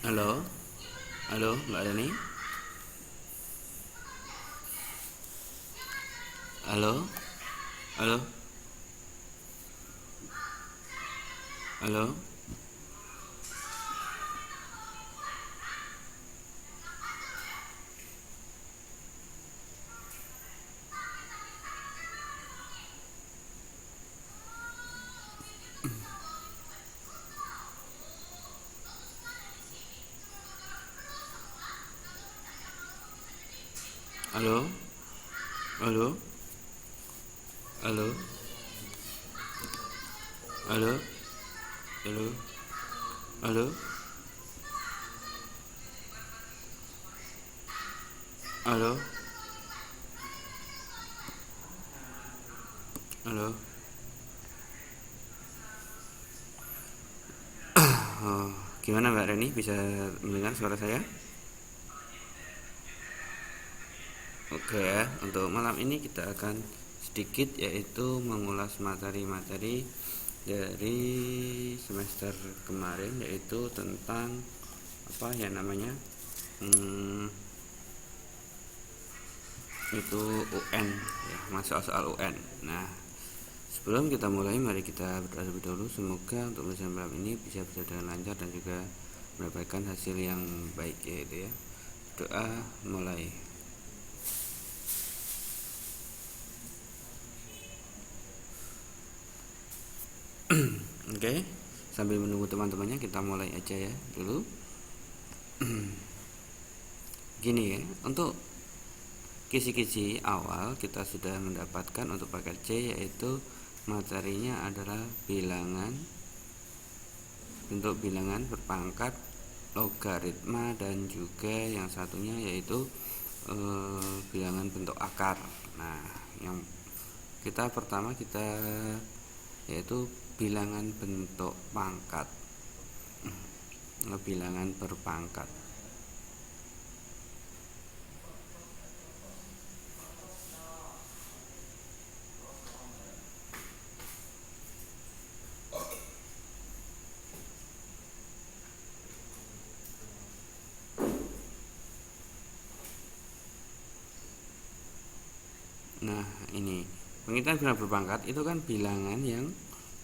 Halo, halo Mbak Reni. Halo, halo, halo, halo, halo, halo, halo, halo, halo, halo, halo. Oh, gimana Mbak Reni, bisa mendengar suara saya? Oke ya, untuk malam ini kita akan sedikit yaitu mengulas materi-materi dari semester kemarin, yaitu tentang apa ya namanya, itu UN ya, soal UN. Nah, sebelum kita mulai, mari kita berdoa terlebih dahulu. Semoga untuk pelajaran malam ini bisa dengan lancar dan juga mendapatkan hasil yang baik, yaitu ya. Doa mulai. Oke, sambil menunggu teman-temannya kita mulai aja ya dulu. Gini ya, untuk kisi-kisi awal kita sudah mendapatkan untuk paket C, yaitu materinya adalah bilangan, bentuk bilangan berpangkat, logaritma, dan juga yang satunya yaitu bilangan bentuk akar. Nah, yang pertama kita yaitu bilangan bentuk pangkat, bilangan berpangkat. Nah, ini pengertian bilangan berpangkat itu kan bilangan yang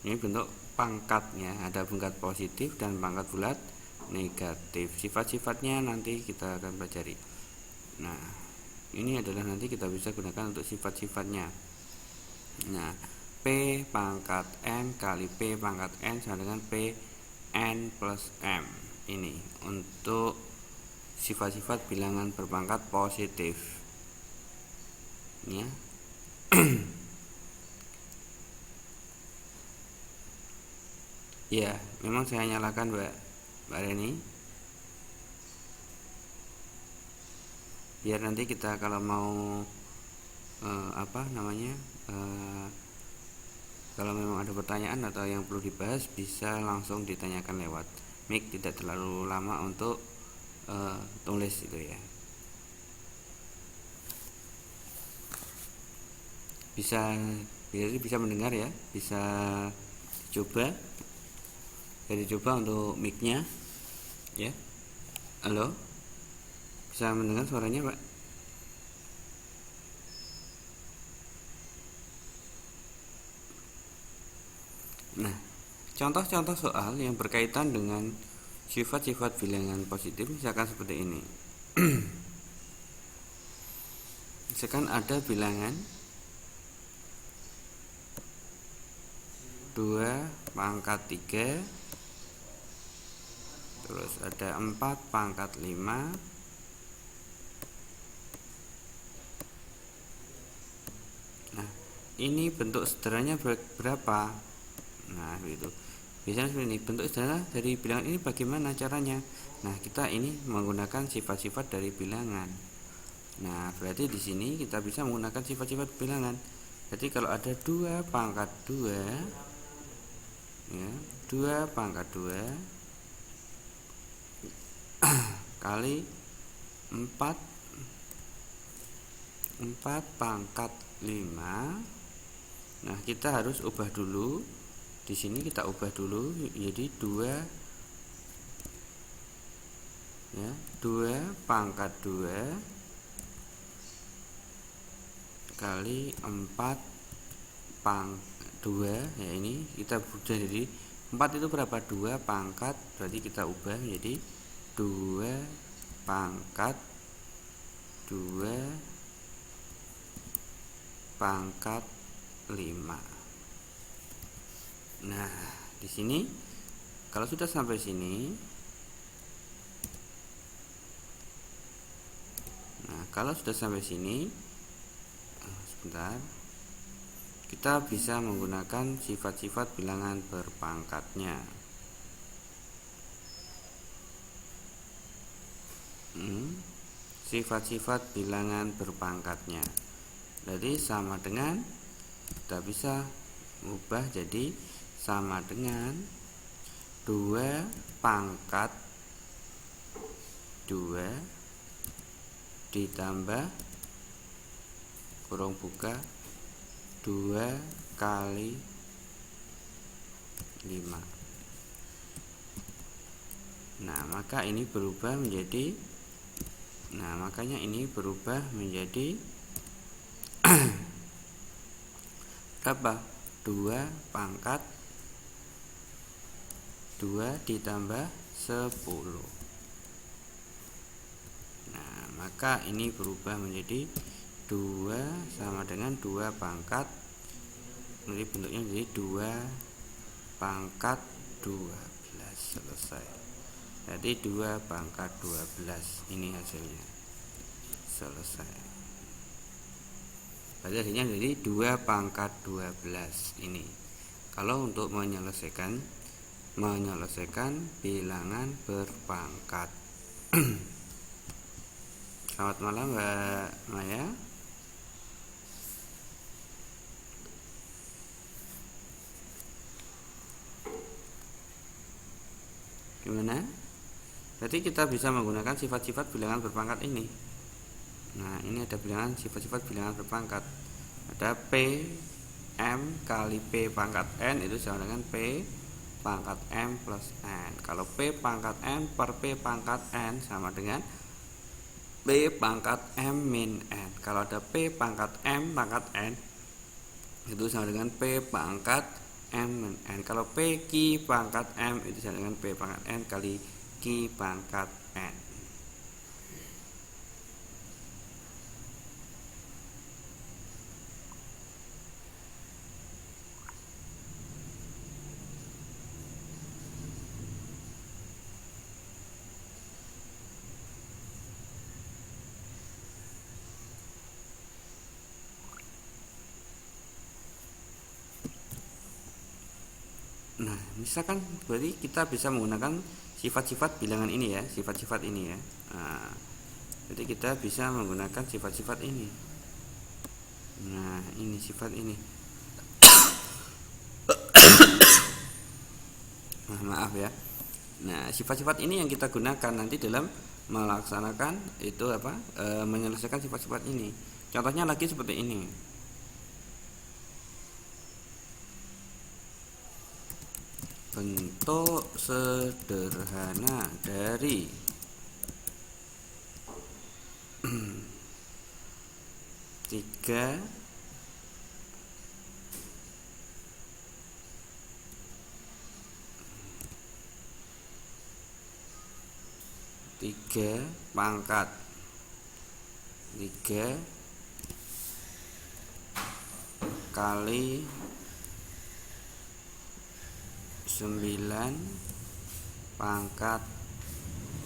ini bentuk pangkatnya ada pangkat positif dan pangkat bulat negatif. Sifat-sifatnya nanti kita akan pelajari. Nah, ini adalah nanti kita bisa gunakan untuk sifat-sifatnya. Nah, P pangkat M kali P pangkat N sama dengan P N plus M. Ini untuk sifat-sifat bilangan berpangkat positif ya. Ya, memang saya nyalakan Mbak Reni, biar nanti kita kalau mau kalau memang ada pertanyaan atau yang perlu dibahas bisa langsung ditanyakan lewat mic, tidak terlalu lama untuk tulis itu ya. Bisa mendengar ya, bisa dicoba. Jadi coba untuk mic-nya ya. Halo, bisa mendengar suaranya Pak? Nah, contoh-contoh soal yang berkaitan dengan sifat-sifat bilangan positif misalkan seperti ini. Misalkan ada bilangan 2 pangkat 3, terus ada 4 pangkat 5, ini bentuk sederhananya berapa. Nah itu biasanya seperti ini, bentuk sederhana dari bilangan ini bagaimana caranya. Nah kita ini menggunakan sifat-sifat dari bilangan. Nah berarti di sini kita bisa menggunakan sifat-sifat bilangan. Jadi kalau ada 2 pangkat 2 ya, 2 pangkat 2 kali 4 pangkat 5. Nah kita harus ubah dulu. Di sini kita ubah dulu jadi 2 ya, 2 pangkat 2 kali 4 pangkat 2 ya, ini kita ubah jadi 4 itu berapa, 2 pangkat, berarti kita ubah menjadi 2 pangkat 2 pangkat 5. Nah, di sini kalau sudah sampai sini, sebentar, kita bisa menggunakan sifat-sifat bilangan berpangkatnya. Sifat-sifat bilangan berpangkatnya. Jadi sama dengan, kita bisa ubah jadi sama dengan 2 pangkat 2 ditambah kurung buka 2 kali 5. Nah maka ini berubah menjadi, nah makanya ini berubah menjadi berapa, 2 pangkat 2 ditambah 10. Nah maka ini berubah menjadi 2 sama dengan 2 pangkat, nanti bentuknya jadi 2 pangkat 12. Selesai. Jadi 2 pangkat 12 ini hasilnya. Selesai. Berarti hasilnya jadi 2 pangkat 12 ini. Kalau untuk menyelesaikan bilangan berpangkat. Selamat malam Mbak Maya. Gimana? Berarti kita bisa menggunakan sifat-sifat bilangan berpangkat ini. Nah ini ada bilangan, sifat-sifat bilangan berpangkat. Ada P M kali P pangkat N itu sama dengan P pangkat M plus N. Kalau P pangkat M per P pangkat N sama dengan P pangkat M min N. Kalau ada P pangkat M pangkat N itu sama dengan P pangkat M min N. Kalau P Q pangkat M itu sama dengan P pangkat N kali Q pangkat N. Nah, misalkan berarti kita bisa menggunakan sifat-sifat bilangan ini ya, sifat-sifat ini ya. Nah, jadi kita bisa menggunakan sifat-sifat ini. Nah, ini sifat ini. Nah, maaf ya. Nah, sifat-sifat ini yang kita gunakan nanti dalam melaksanakan itu apa? Menyelesaikan sifat-sifat ini. Contohnya lagi seperti ini. Bentuk sederhana dari tiga pangkat 3 kali 9 pangkat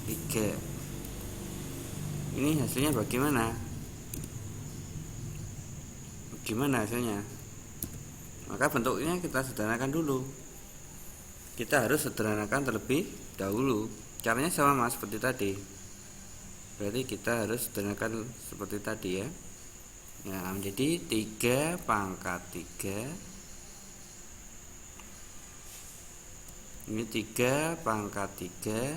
3. Ini hasilnya bagaimana? Gimana hasilnya? Maka bentuknya kita sederhanakan dulu. Kita harus sederhanakan terlebih dahulu. Caranya sama seperti tadi. Berarti kita harus sederhanakan seperti tadi ya. Nah, menjadi 3 pangkat 3. Ini 3 pangkat 3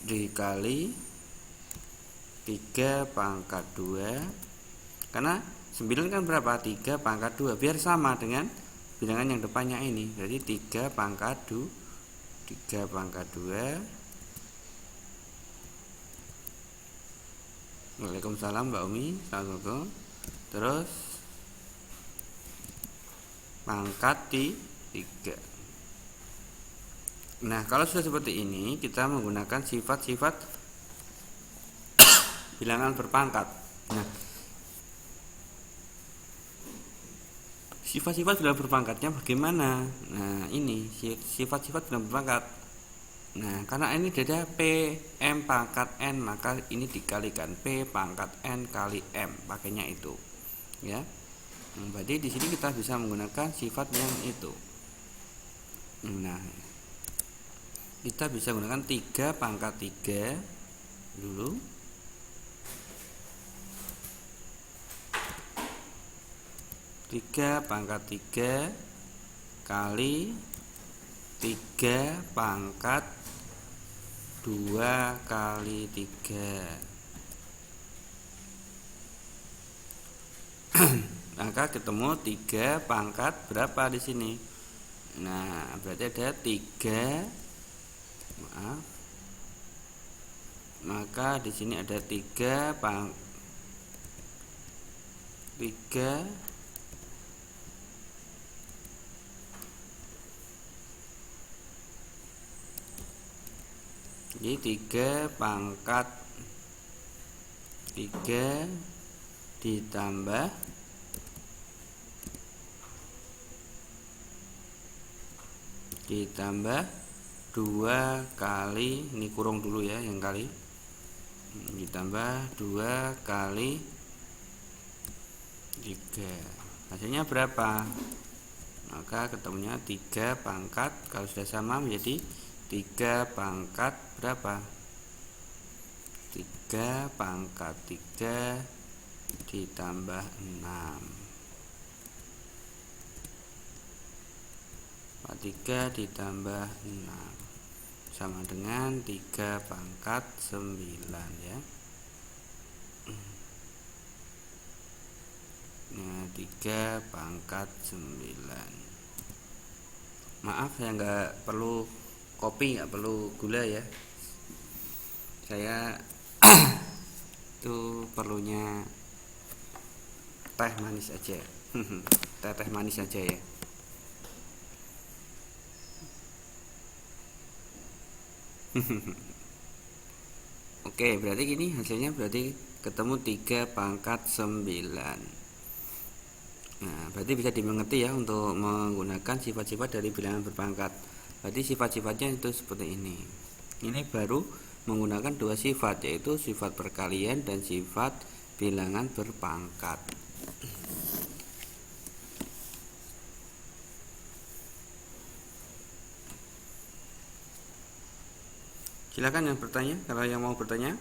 dikali 3 pangkat 2. Karena 9 kan berapa? 3 pangkat 2. Biar sama dengan bilangan yang depannya ini. Jadi 3 pangkat 2. 3 pangkat 2. Waalaikumsalam Mbak Umi. Assalamualaikum. Terus pangkat 3. Nah, kalau sudah seperti ini, kita menggunakan sifat-sifat bilangan berpangkat. Nah, sifat-sifat bilangan berpangkatnya bagaimana? Nah, ini sifat-sifat bilangan berpangkat. Nah, karena ini ada P M pangkat N, maka ini dikalikan P pangkat N kali M, pakainya itu. Ya. Berarti di sini kita bisa menggunakan sifat yang itu. Nah, kita bisa menggunakan 3 pangkat 3 dulu. 3 pangkat 3 kali 3 pangkat 2 kali 3. Maka ketemu 3 pangkat berapa di sini? Nah, berarti ada 3. Maaf. Maka di sini ada 3 Jadi 3 pangkat 3 ditambah 2 kali, ini kurung dulu ya yang kali, ditambah 2 kali 3. Hasilnya berapa? Maka ketemunya 3 pangkat, kalau sudah sama menjadi 3 pangkat berapa? 3 pangkat 3 ditambah 6. 3 ditambah 6 sama dengan 3 pangkat 9 ya. Nah, 3 pangkat 9. Maaf, saya nggak perlu kopi, nggak perlu gula ya. Saya itu perlunya teh manis aja. Teh manis aja ya. Oke, berarti gini hasilnya berarti ketemu 3 pangkat 9. Nah, berarti bisa dimengerti ya untuk menggunakan sifat-sifat dari bilangan berpangkat. Berarti sifat-sifatnya itu seperti ini. Ini baru menggunakan 2 sifat, yaitu sifat perkalian dan sifat bilangan berpangkat. Silakan yang bertanya, kalau yang mau bertanya.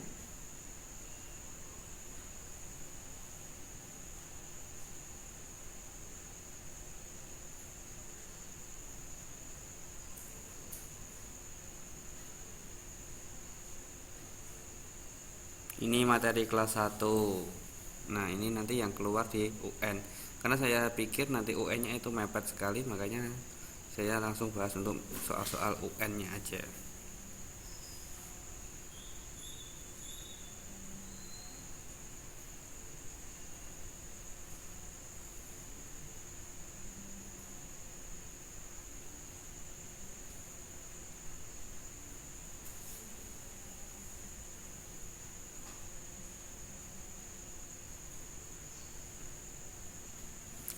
Ini materi kelas 1. Nah, ini nanti yang keluar di UN. Karena saya pikir nanti UN-nya itu mepet sekali, makanya saya langsung bahas untuk soal-soal UN-nya aja.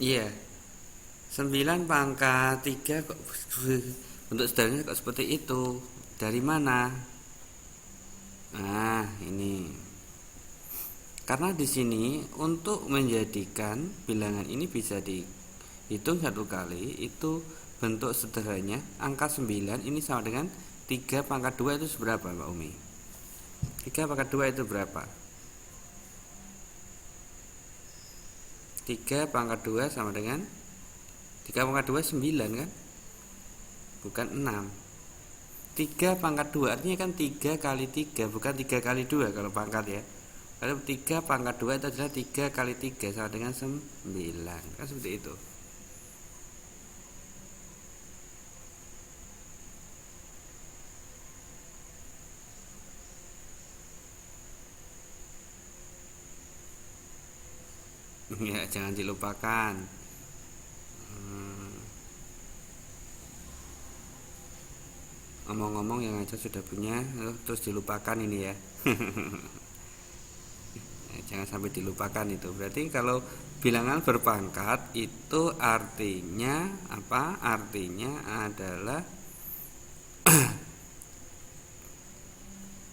Iya. 9 pangkat 3 kok bentuk sederhananya kok seperti itu. Dari mana? Nah, ini Karena di sini untuk menjadikan bilangan ini bisa dihitung satu kali, itu bentuk sederhananya angka 9 ini sama dengan 3 pangkat 2 itu seberapa Mbak Umi? 3 pangkat 2 itu berapa? 3 pangkat 2 sama dengan 3 pangkat 2 9 kan? Bukan 6. 3 pangkat 2 artinya kan 3 kali 3, bukan 3 kali 2 kalau pangkat ya. Kalau 3 pangkat 2 itu adalah 3 kali 3 sama dengan 9. Kan seperti itu. Ya, jangan dilupakan. Ngomong-ngomong yang aja sudah punya, terus dilupakan ini ya. Jangan sampai dilupakan itu. Berarti kalau bilangan berpangkat itu artinya apa? Artinya adalah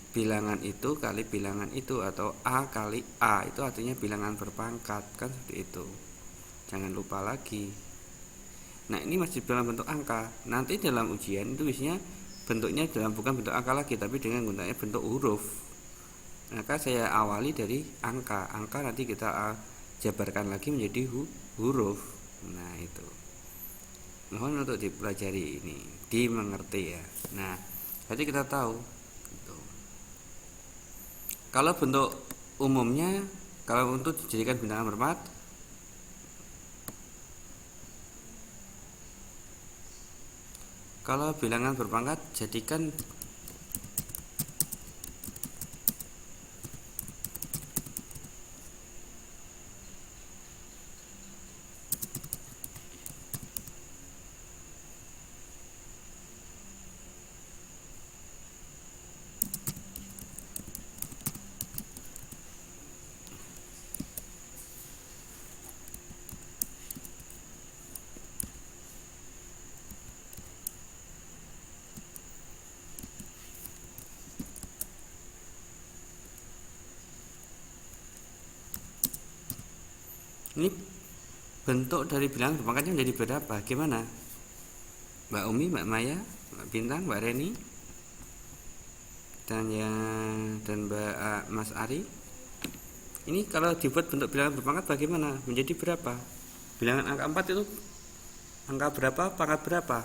bilangan itu kali bilangan itu, atau A kali A, itu artinya bilangan berpangkat, kan seperti itu. Jangan lupa lagi. Nah, ini masih dalam bentuk angka. Nanti dalam ujian itu biasanya bentuknya bukan bentuk angka lagi, tapi dengan menggunakan bentuk huruf. Maka saya awali dari angka. Angka nanti kita jabarkan lagi menjadi huruf. Nah, itu. Mohon untuk dipelajari ini, dimengerti ya. Nah, jadi kita tahu itu. Kalau bentuk umumnya, kalau untuk dijadikan bilangan berpangkat, kalau bilangan berpangkat jadikan ini bentuk dari bilangan berpangkatnya menjadi berapa? Gimana? Mbak Umi, Mbak Maya, Mbak Bintang, Mbak Reni, dan Mbak Mas Ari. Ini kalau dibuat bentuk bilangan berpangkat bagaimana? Menjadi berapa? Bilangan angka 4 itu angka berapa? Pangkat berapa?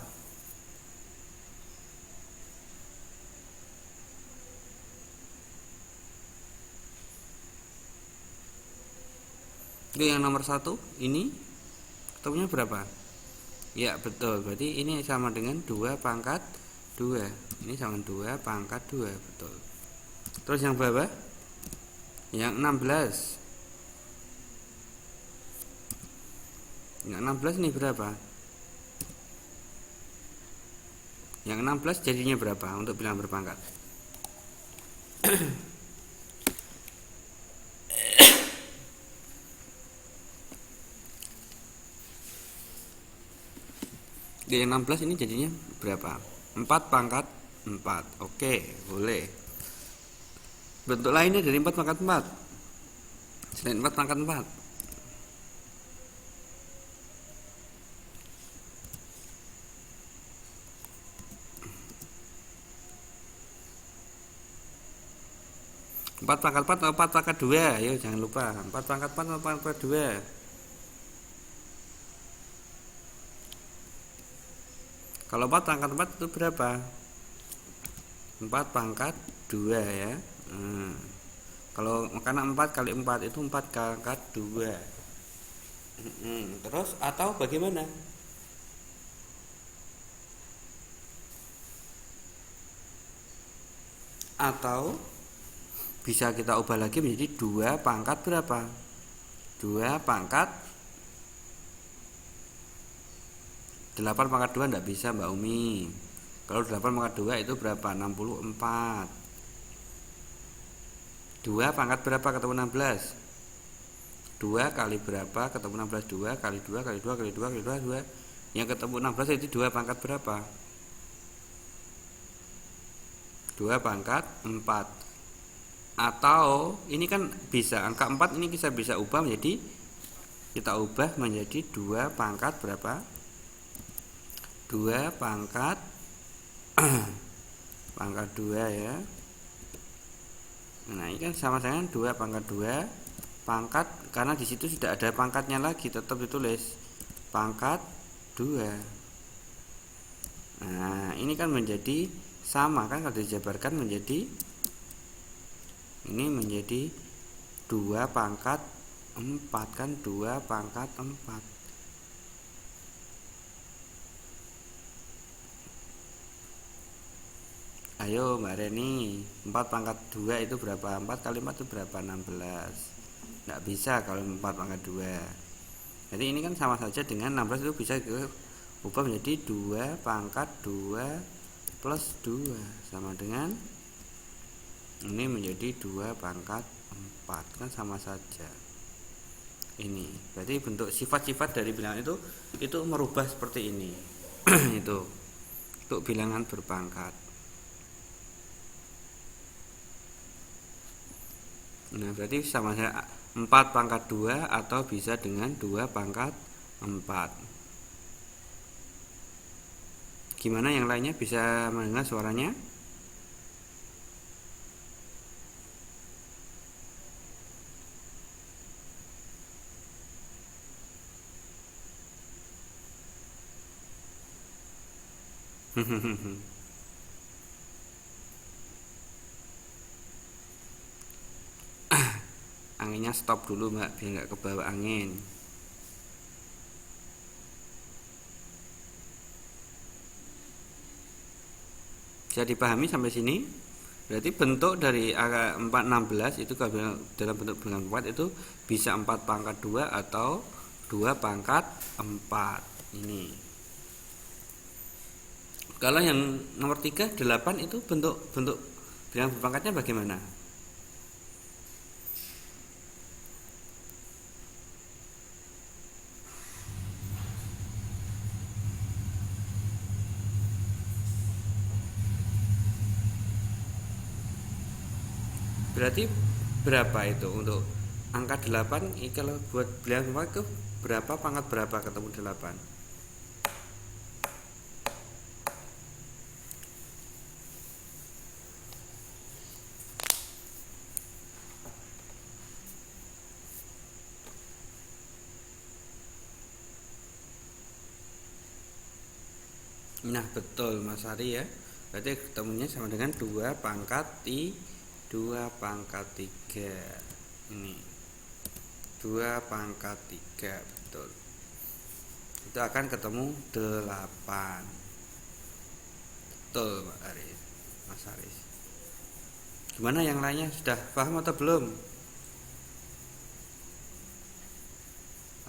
Itu yang nomor 1 ini ketemunya berapa? Ya, betul. Berarti ini sama dengan 2 pangkat 2. Ini sama dengan 2 pangkat 2, betul. Terus yang bawah? Yang 16. Yang 16 ini berapa? Yang 16 jadinya berapa untuk bilangan berpangkat? Di 16 ini jadinya berapa? 4 pangkat 4. Oke, boleh. Bentuk lainnya dari 4 pangkat 4 selain 4 pangkat 4. 4 pangkat 4 atau 4 pangkat 2? Ayo jangan lupa. 4 pangkat 4 atau 4 pangkat 2? Kalau 4 pangkat 4 itu berapa? 4 pangkat 2 ya. Kalau karena 4 kali 4 itu 4 pangkat 2. Terus atau bagaimana? Atau bisa kita ubah lagi menjadi 2 pangkat berapa? 2 pangkat 8 pangkat 2 enggak bisa Mbak Umi. Kalau 8 pangkat 2 itu berapa? 64. 2 pangkat berapa ketemu 16? 2 kali berapa ketemu 16? 2 kali 2 kali 2 kali 2 kali 2 2. Yang ketemu 16 itu 2 pangkat berapa? 2 pangkat 4. Atau ini kan bisa angka 4 ini bisa ubah menjadi, kita ubah menjadi 2 pangkat berapa? 2 pangkat pangkat 2 ya. Nah, ini kan sama dengan 2 pangkat 2 pangkat, karena di situ sudah ada pangkatnya lagi, tetap ditulis pangkat 2. Nah, ini kan menjadi sama kan, kalau dijabarkan menjadi, ini menjadi 2 pangkat 4 kan, 2 pangkat 4. Ayo Mbak Reni, 4 pangkat 2 itu berapa? 4 kali 4 itu berapa? 16. Nggak bisa kalau 4 pangkat 2. Jadi ini kan sama saja dengan 16 itu bisa ubah menjadi 2 pangkat 2 plus 2 sama dengan ini menjadi 2 pangkat 4, kan sama saja. Ini berarti bentuk sifat-sifat dari bilangan itu merubah seperti ini. Itu untuk bilangan berpangkat. Nah, berarti sama saja 4 pangkat 2 atau bisa dengan 2 pangkat 4. Gimana yang lainnya, bisa mendengar suaranya? Anginnya stop dulu Mbak, biar nggak kebawa angin. Bisa dipahami sampai sini? Berarti bentuk dari angka 416 itu kalau dalam bentuk bilangan 4 itu bisa 4 pangkat 2 atau 2 pangkat 4. Ini. Kalau yang nomor 3 8 itu bentuk bilangan berpangkatnya bagaimana? Berarti berapa itu untuk angka 8? Kalau buat bilangan berpangkat itu berapa pangkat berapa ketemu 8? Nah, betul Mas Ari ya. Berarti ketemunya sama dengan 2 pangkat 2 pangkat 3. Ini 2 pangkat 3, betul. Itu akan ketemu 8. Betul Mas Aris. Mas Aris. Gimana yang lainnya, sudah paham atau belum?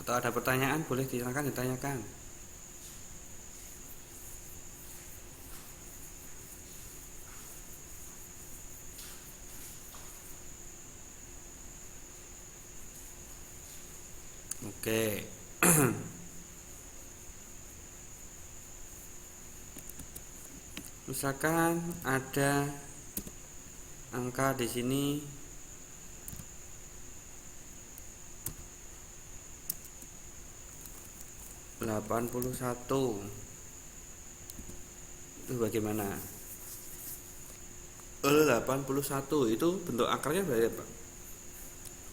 Atau ada pertanyaan, boleh silakan ditanyakan. Oke. Misalkan ada angka di sini 81. Itu bagaimana? 81 itu bentuk akarnya berapa?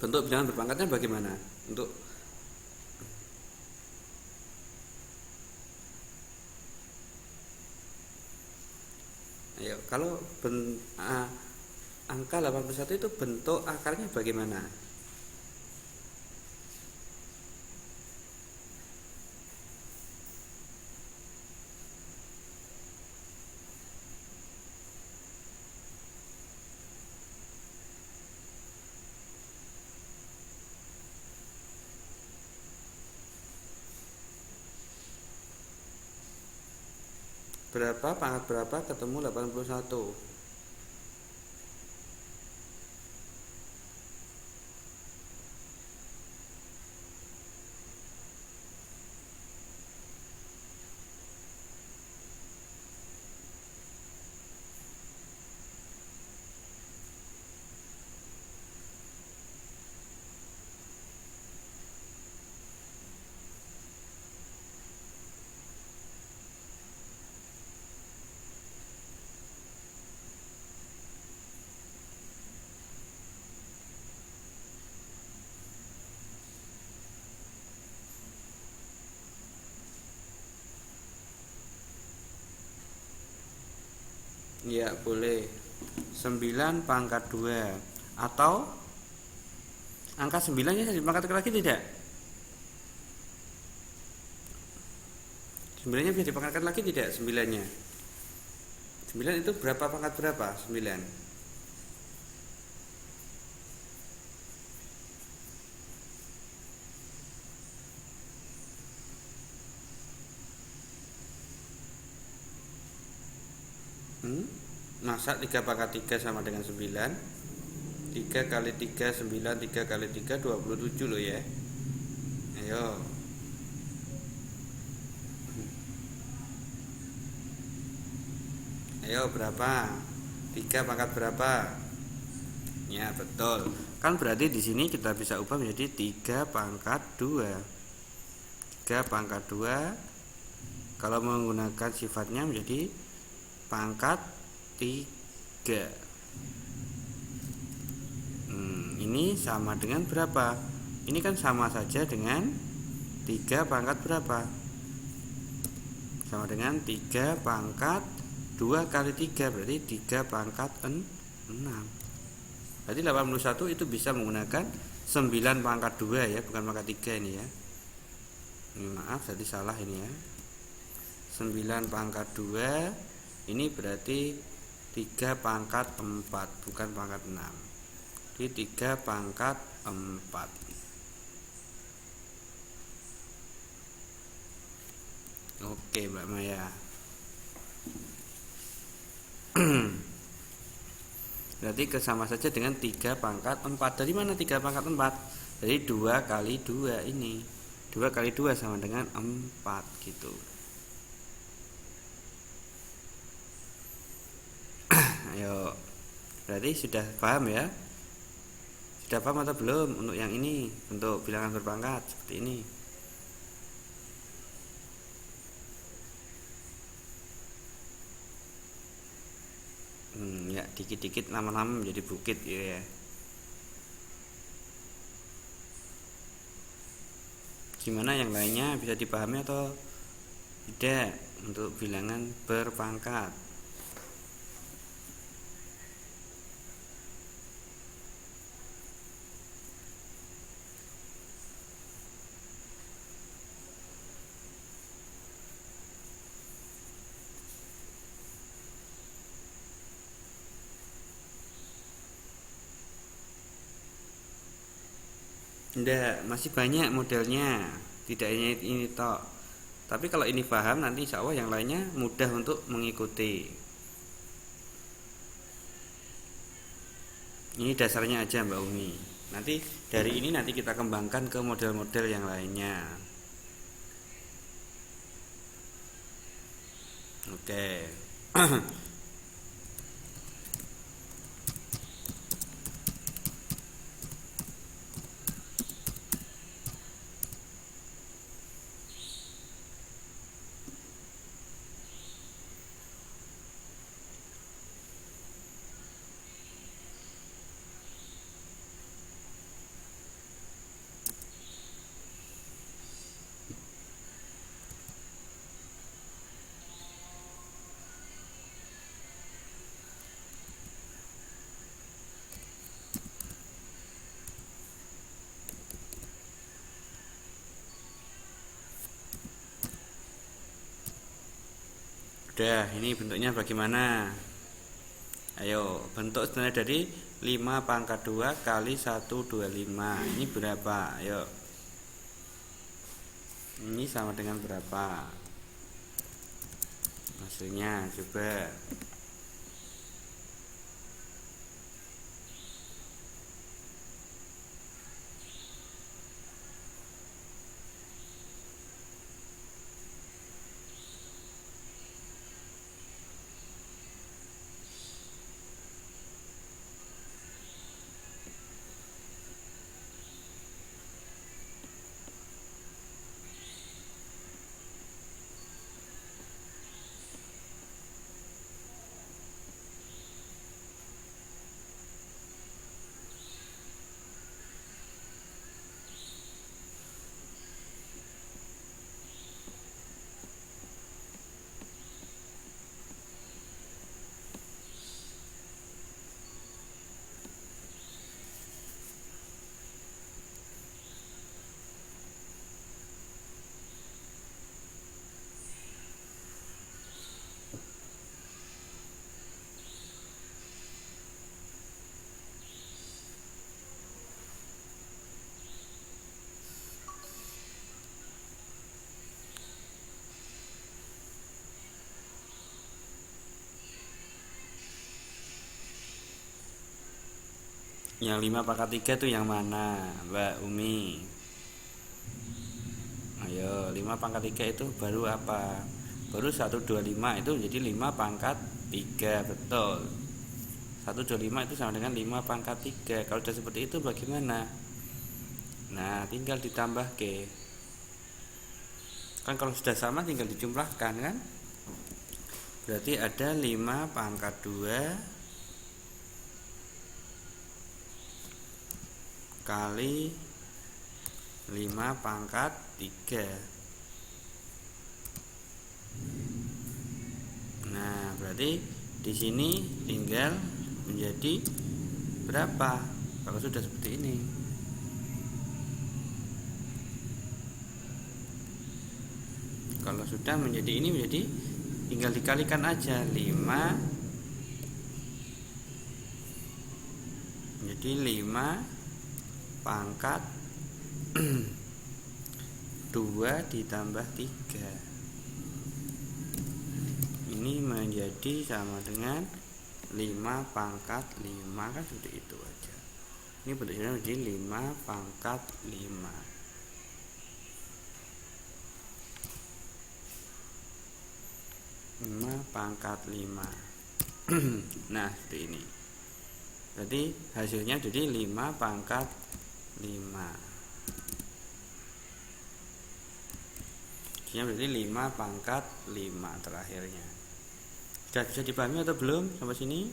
Bentuk bilangan berpangkatnya bagaimana? Untuk ayo, kalau angka 81 itu bentuk akarnya bagaimana? Berapa pangkat berapa ketemu 81? Ya boleh. 9 pangkat 2. Atau angka 9 nya dipangkatkan lagi tidak? 9 nya bisa dipangkatkan lagi tidak 9 nya? 9 itu berapa pangkat berapa? 9. Masa 3 pangkat 3 sama dengan 9? 3 kali 3 9, 3 kali 3 27 loh ya. Ayo. Ayo berapa? 3 pangkat berapa? Ya betul. Kan berarti di sini kita bisa ubah menjadi 3 pangkat 2. 3 pangkat 2 kalau menggunakan sifatnya menjadi pangkat 3. Ini sama dengan berapa? Ini kan sama saja dengan 3 pangkat berapa? Sama dengan 3 pangkat 2 kali 3, berarti 3 pangkat 6. Berarti 81 itu bisa menggunakan 9 pangkat 2 ya, bukan pangkat 3 ini ya. Ini maaf, jadi salah ini ya. 9 pangkat 2 ini berarti 3 pangkat 4, bukan pangkat 6. Jadi 3 pangkat 4. Oke Mbak Maya. Berarti sama saja dengan 3 pangkat 4. Dari mana 3 pangkat 4? Dari 2 kali 2 ini. 2 kali 2 sama dengan 4 gitu. Ayo. Berarti sudah paham ya? Sudah paham atau belum untuk yang ini, untuk bilangan berpangkat seperti ini? Ya dikit-dikit lama-lama menjadi bukit gitu ya. Gimana yang lainnya, bisa dipahami atau tidak untuk bilangan berpangkat? Enggak, masih banyak modelnya. Tidak hanya ini tok. Tapi kalau ini paham, nanti insya Allah yang lainnya mudah untuk mengikuti. Ini dasarnya aja Mbak Umi. Nanti dari ini nanti kita kembangkan ke model-model yang lainnya. Oke. Udah, ini bentuknya bagaimana? Ayo, bentuk sebenarnya dari 5 pangkat 2 kali 125. Ini berapa? Ayo. Ini sama dengan berapa? Hasilnya coba. Yang 5 pangkat 3 itu yang mana, Mbak Umi? Ayo, 5 pangkat 3 itu baru apa? Baru 125 itu jadi 5 pangkat 3, betul. 125 itu sama dengan 5 pangkat 3. Kalau sudah seperti itu bagaimana? Nah, tinggal ditambah ke. Kan kalau sudah sama tinggal dijumlahkan kan? Berarti ada 5 pangkat 2 kali 5 pangkat 3. Nah, berarti di sini tinggal menjadi berapa kalau sudah seperti ini? Kalau sudah menjadi ini, menjadi tinggal dikalikan aja 5 menjadi 5 pangkat 2 ditambah 3. Ini menjadi sama dengan 5 pangkat 5, kan seperti itu aja. Ini bentuknya menjadi 5 pangkat 5. Pangkat 5. Nah, seperti ini. Jadi hasilnya jadi 5 pangkat 5. Hasilnya berarti 5 pangkat 5 terakhirnya. Sudah bisa dipahami atau belum sampai sini?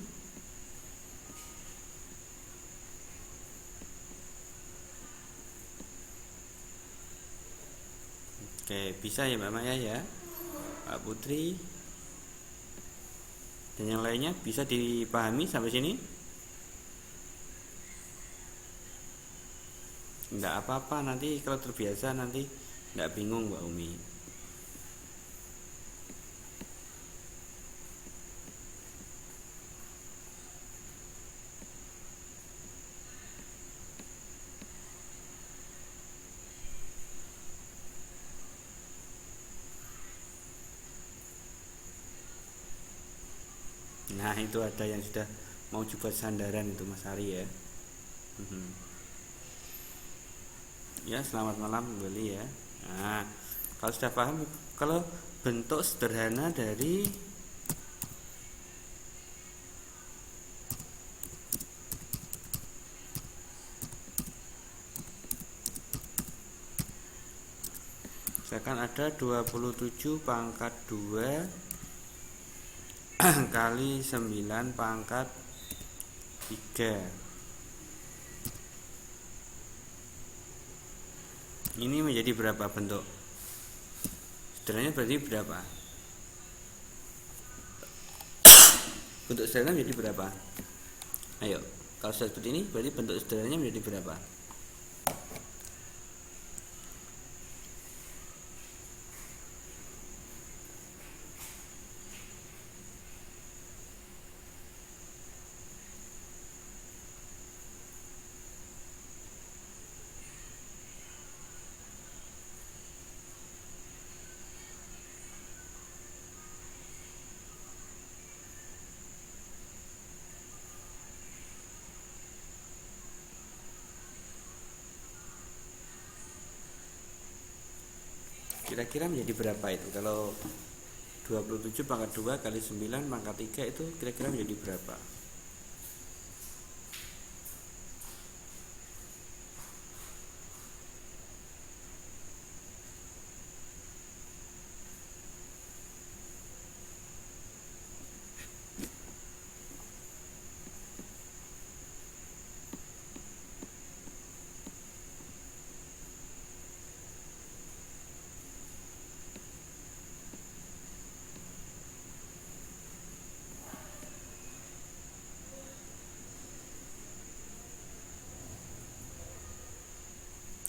Oke, bisa ya Mbak Maya ya, Pak Putri, dan yang lainnya bisa dipahami sampai sini? Enggak apa-apa, nanti kalau terbiasa nanti enggak bingung Mbak Umi. Nah, itu ada yang sudah mau coba sandaran itu Mas Ari ya. Ya, selamat malam kembali ya. Nah, kalau sudah paham, kalau bentuk sederhana dari misalkan ada 27 pangkat 2 kali 9 pangkat 3. Ini menjadi berapa bentuk? Sederhananya berarti berapa? Bentuk sederhana menjadi berapa? Ayo, kalau seperti ini berarti bentuk sederhananya menjadi berapa? Kira-kira menjadi berapa itu? Kalau 27 pangkat 2 kali 9 pangkat 3 itu kira-kira menjadi berapa?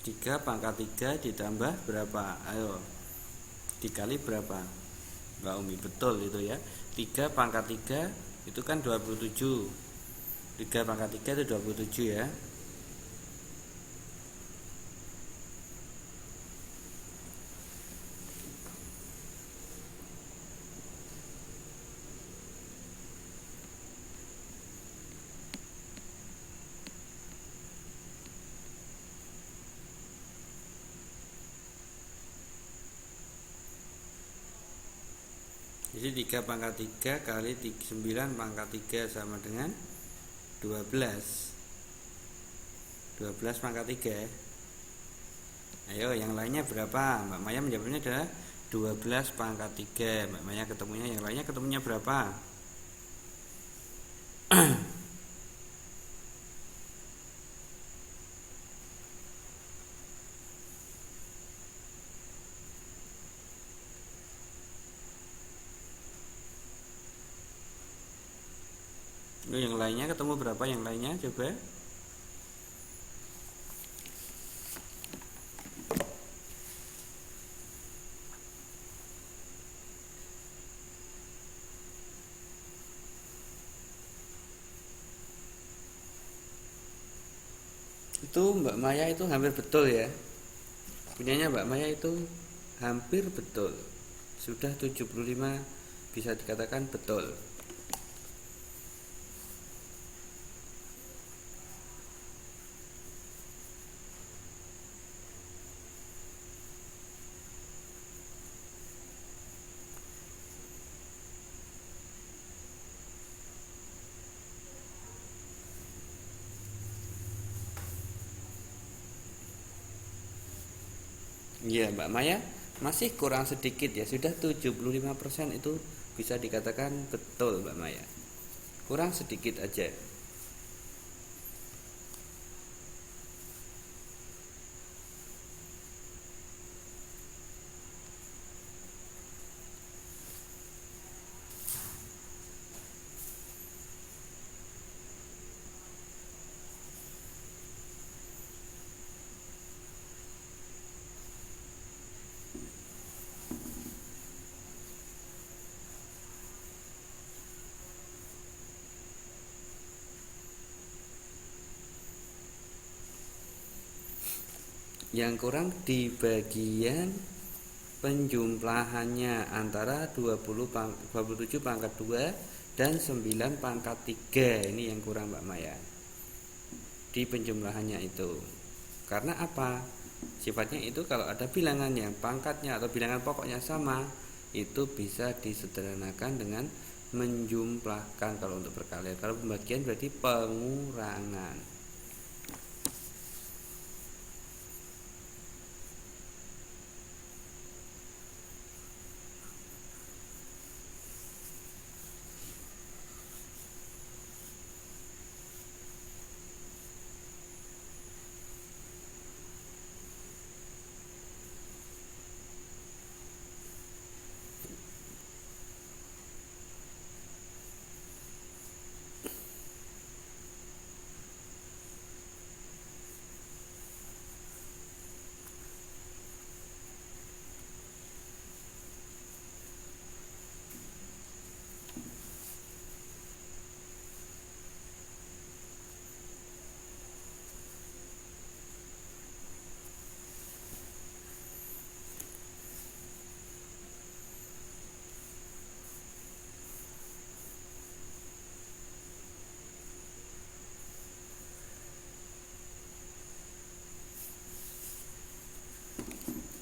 Tiga pangkat 3 ditambah berapa? Ayo, dikali berapa? Mbak Umi, betul itu ya. 3 pangkat 3 itu kan 27. 3 pangkat 3 itu 27 ya. Jadi 3 pangkat 3 kali 9 pangkat 3 sama dengan 12. 12 pangkat 3. Ayo yang lainnya berapa? Mbak Maya menjawabnya adalah 12 pangkat 3. Mbak Maya ketemunya yang lainnya ketemunya berapa? Yang lainnya ketemu berapa yang lainnya coba? Itu Mbak Maya itu hampir betul ya. Punyanya Mbak Maya itu hampir betul. Sudah 75 bisa dikatakan betul. Iya Mbak Maya masih kurang sedikit ya. Sudah 75% itu bisa dikatakan betul Mbak Maya. Kurang sedikit aja. Yang kurang di bagian penjumlahannya antara 27 pangkat 2 dan 9 pangkat 3. Ini yang kurang Mbak Maya. Di penjumlahannya itu. Karena apa? Sifatnya itu kalau ada bilangan yang pangkatnya atau bilangan pokoknya sama, itu bisa disederhanakan dengan menjumlahkan kalau untuk perkalian. Kalau pembagian berarti pengurangan.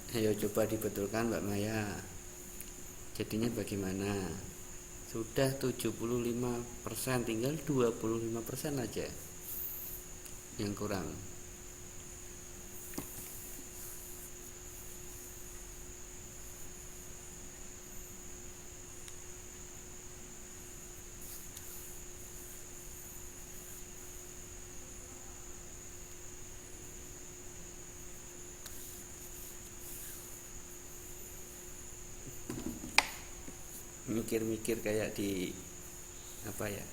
Ayo coba dibetulkan Mbak Maya. Jadinya bagaimana? Sudah 75%, tinggal 25% aja yang kurang. Mikir-mikir kayak di apa ya?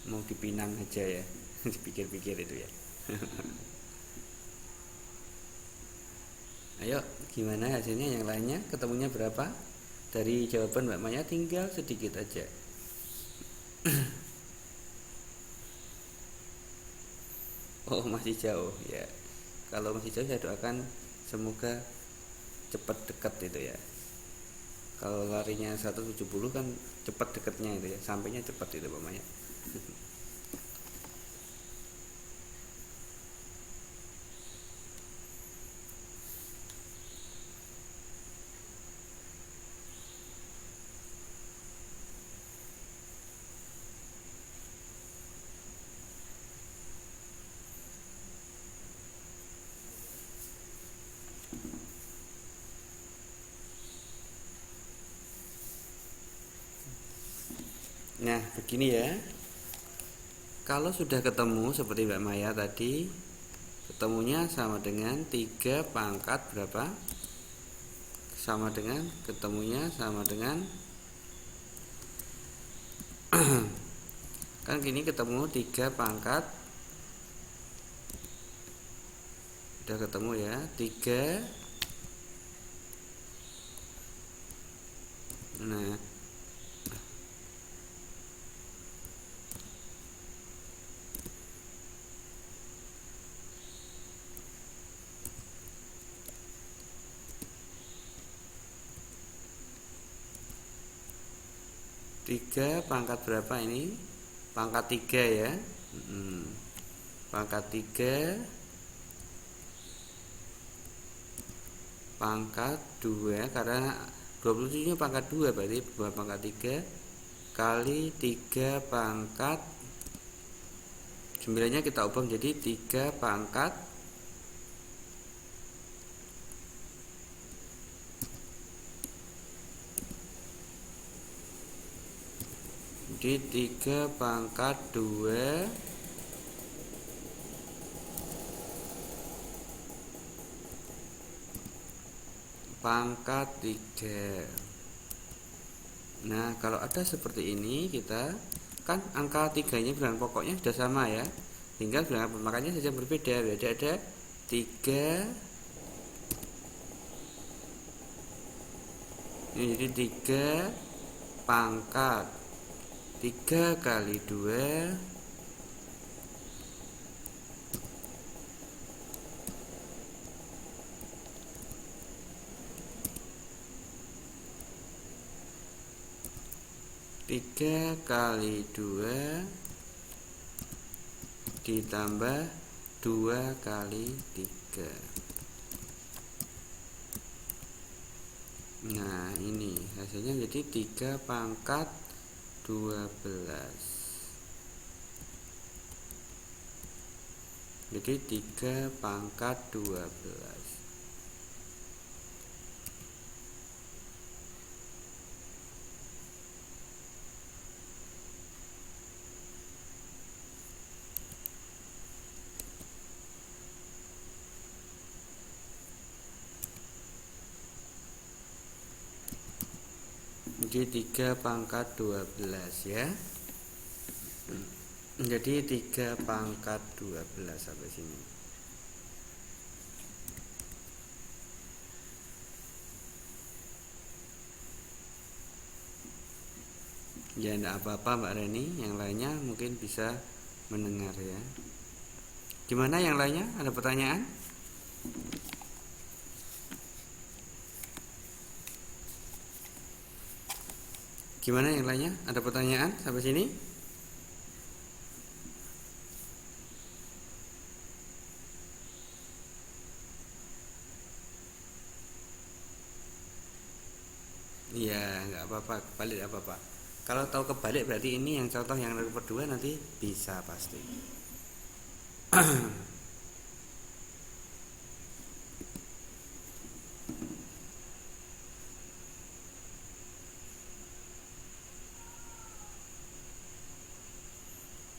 Mau dipinang aja ya. Dipikir-pikir itu ya. Ayo, gimana hasilnya yang lainnya? Ketemunya berapa? Dari jawaban Mbak Maya tinggal sedikit aja. Oh, masih jauh ya. Kalau masih jauh saya doakan semoga cepat dekat itu ya. Kalau larinya 170 kan cepat dekatnya itu ya, sampainya cepat itu Mbak Maya. Nah, begini ya. Kalau sudah ketemu seperti Mbak Maya tadi, ketemunya sama dengan 3 pangkat berapa? Sama dengan ketemunya sama dengan kan gini, ketemu 3 pangkat, udah ketemu ya, 3. Nah, 3 pangkat berapa ini? Pangkat 3 ya. Pangkat 3 pangkat 2, karena 27 nya pangkat 2, berarti 2 pangkat 3 kali 3 pangkat 9 nya kita ubah menjadi 3 pangkat 2 pangkat 3. Nah, kalau ada seperti ini, kita kan angka 3 nya bilangan pokoknya sudah sama ya, tinggal bilangan pemakannya saja berbeda. Berarti ada 3, ini jadi 3 pangkat 3 kali 2 3 kali 2 ditambah 2 kali 3. Nah, ini hasilnya jadi 3 pangkat 12. Jadi 3 pangkat 12. Jadi 3 pangkat 12 ya. Jadi 3 pangkat 12 sampai sini. Ya, enggak apa-apa Mbak Reni, yang lainnya mungkin bisa mendengar ya. Gimana yang lainnya? Ada pertanyaan? Gimana yang lainnya? Ada pertanyaan sampai sini? Iya, nggak apa-apa, kebalik nggak apa-apa. Kalau tahu kebalik berarti ini yang contoh yang nomor 2 nanti bisa pasti.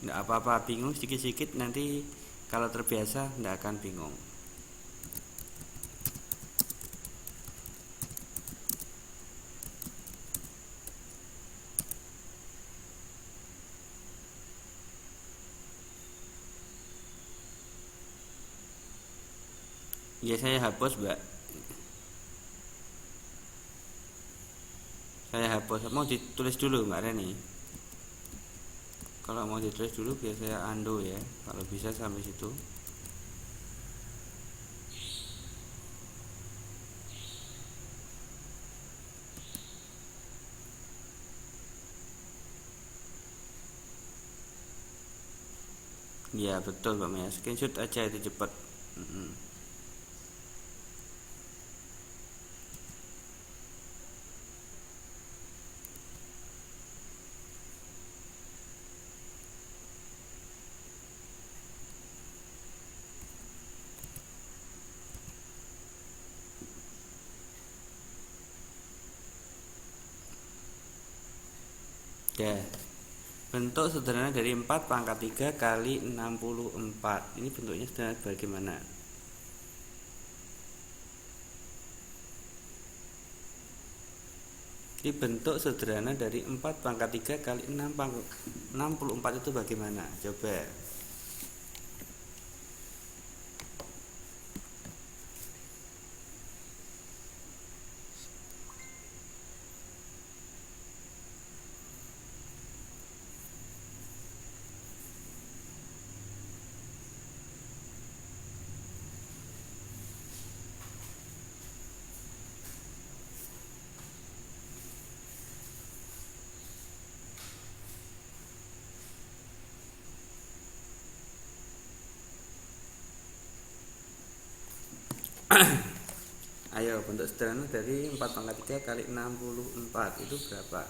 Nggak apa-apa, bingung sedikit-sedikit nanti kalau terbiasa nggak akan bingung. Ya, saya hapus Mbak. Saya hapus. Mau ditulis dulu Mbak Reni? Kalau mau ditulis dulu biar saya undo ya. Kalau bisa sampai situ. Ya betul Mbak Maya. Screenshot aja itu cepat. Ya. Bentuk sederhana dari 4 pangkat 3 kali 64. Ini bentuknya sederhana bagaimana? Ini bentuk sederhana dari 4 pangkat 3 kali 6 pangkat 64 itu bagaimana? Coba. Ayo, bentuk sederhana dari 4 pangkat 3 kali 64 itu berapa?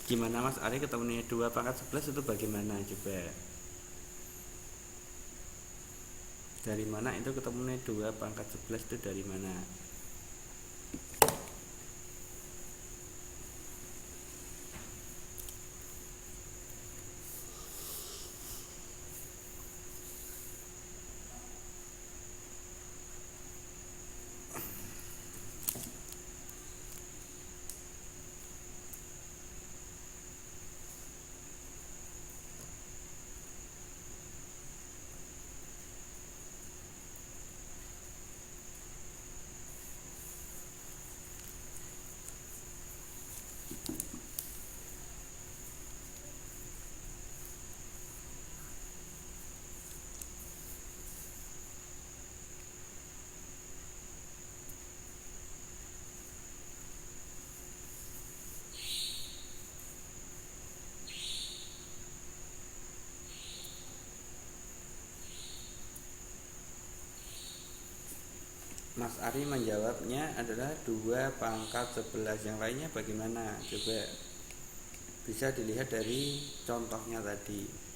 Gimana Mas Ari ketemunya 2 pangkat 11 itu bagaimana? Coba. Dari mana itu ketemunya 2 pangkat 11 itu dari mana? Mas Ari menjawabnya adalah 2 pangkat 11. Yang lainnya bagaimana? Coba. Bisa dilihat dari contohnya tadi.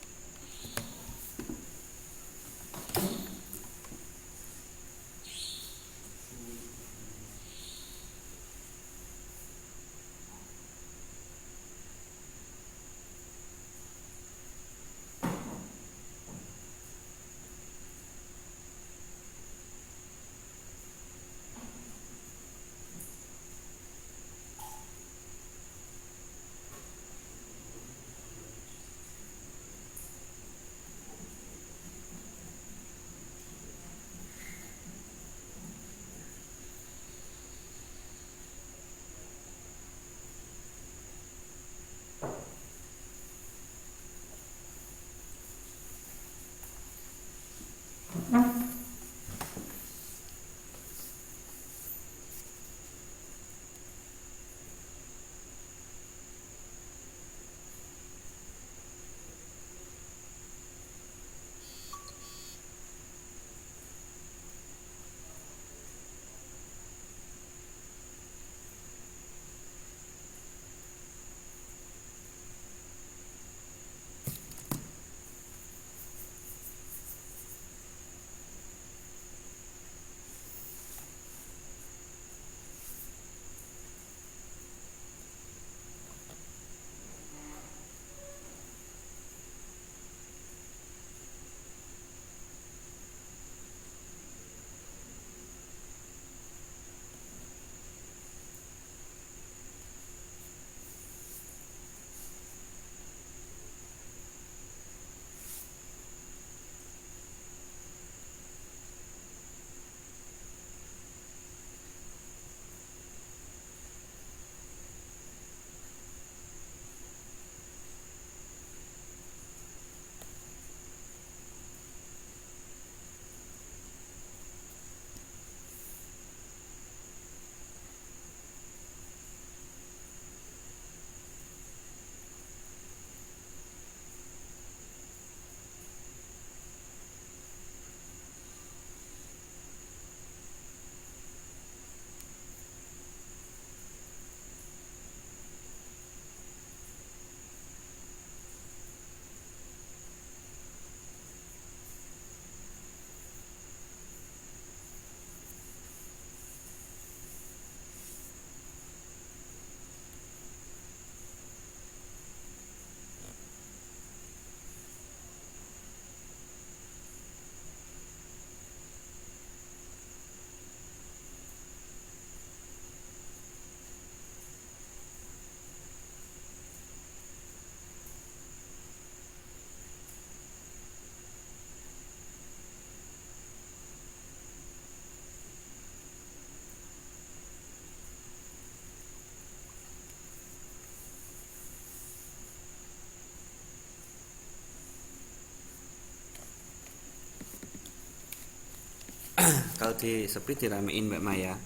Kalau di sepi diramein Mbak Maya.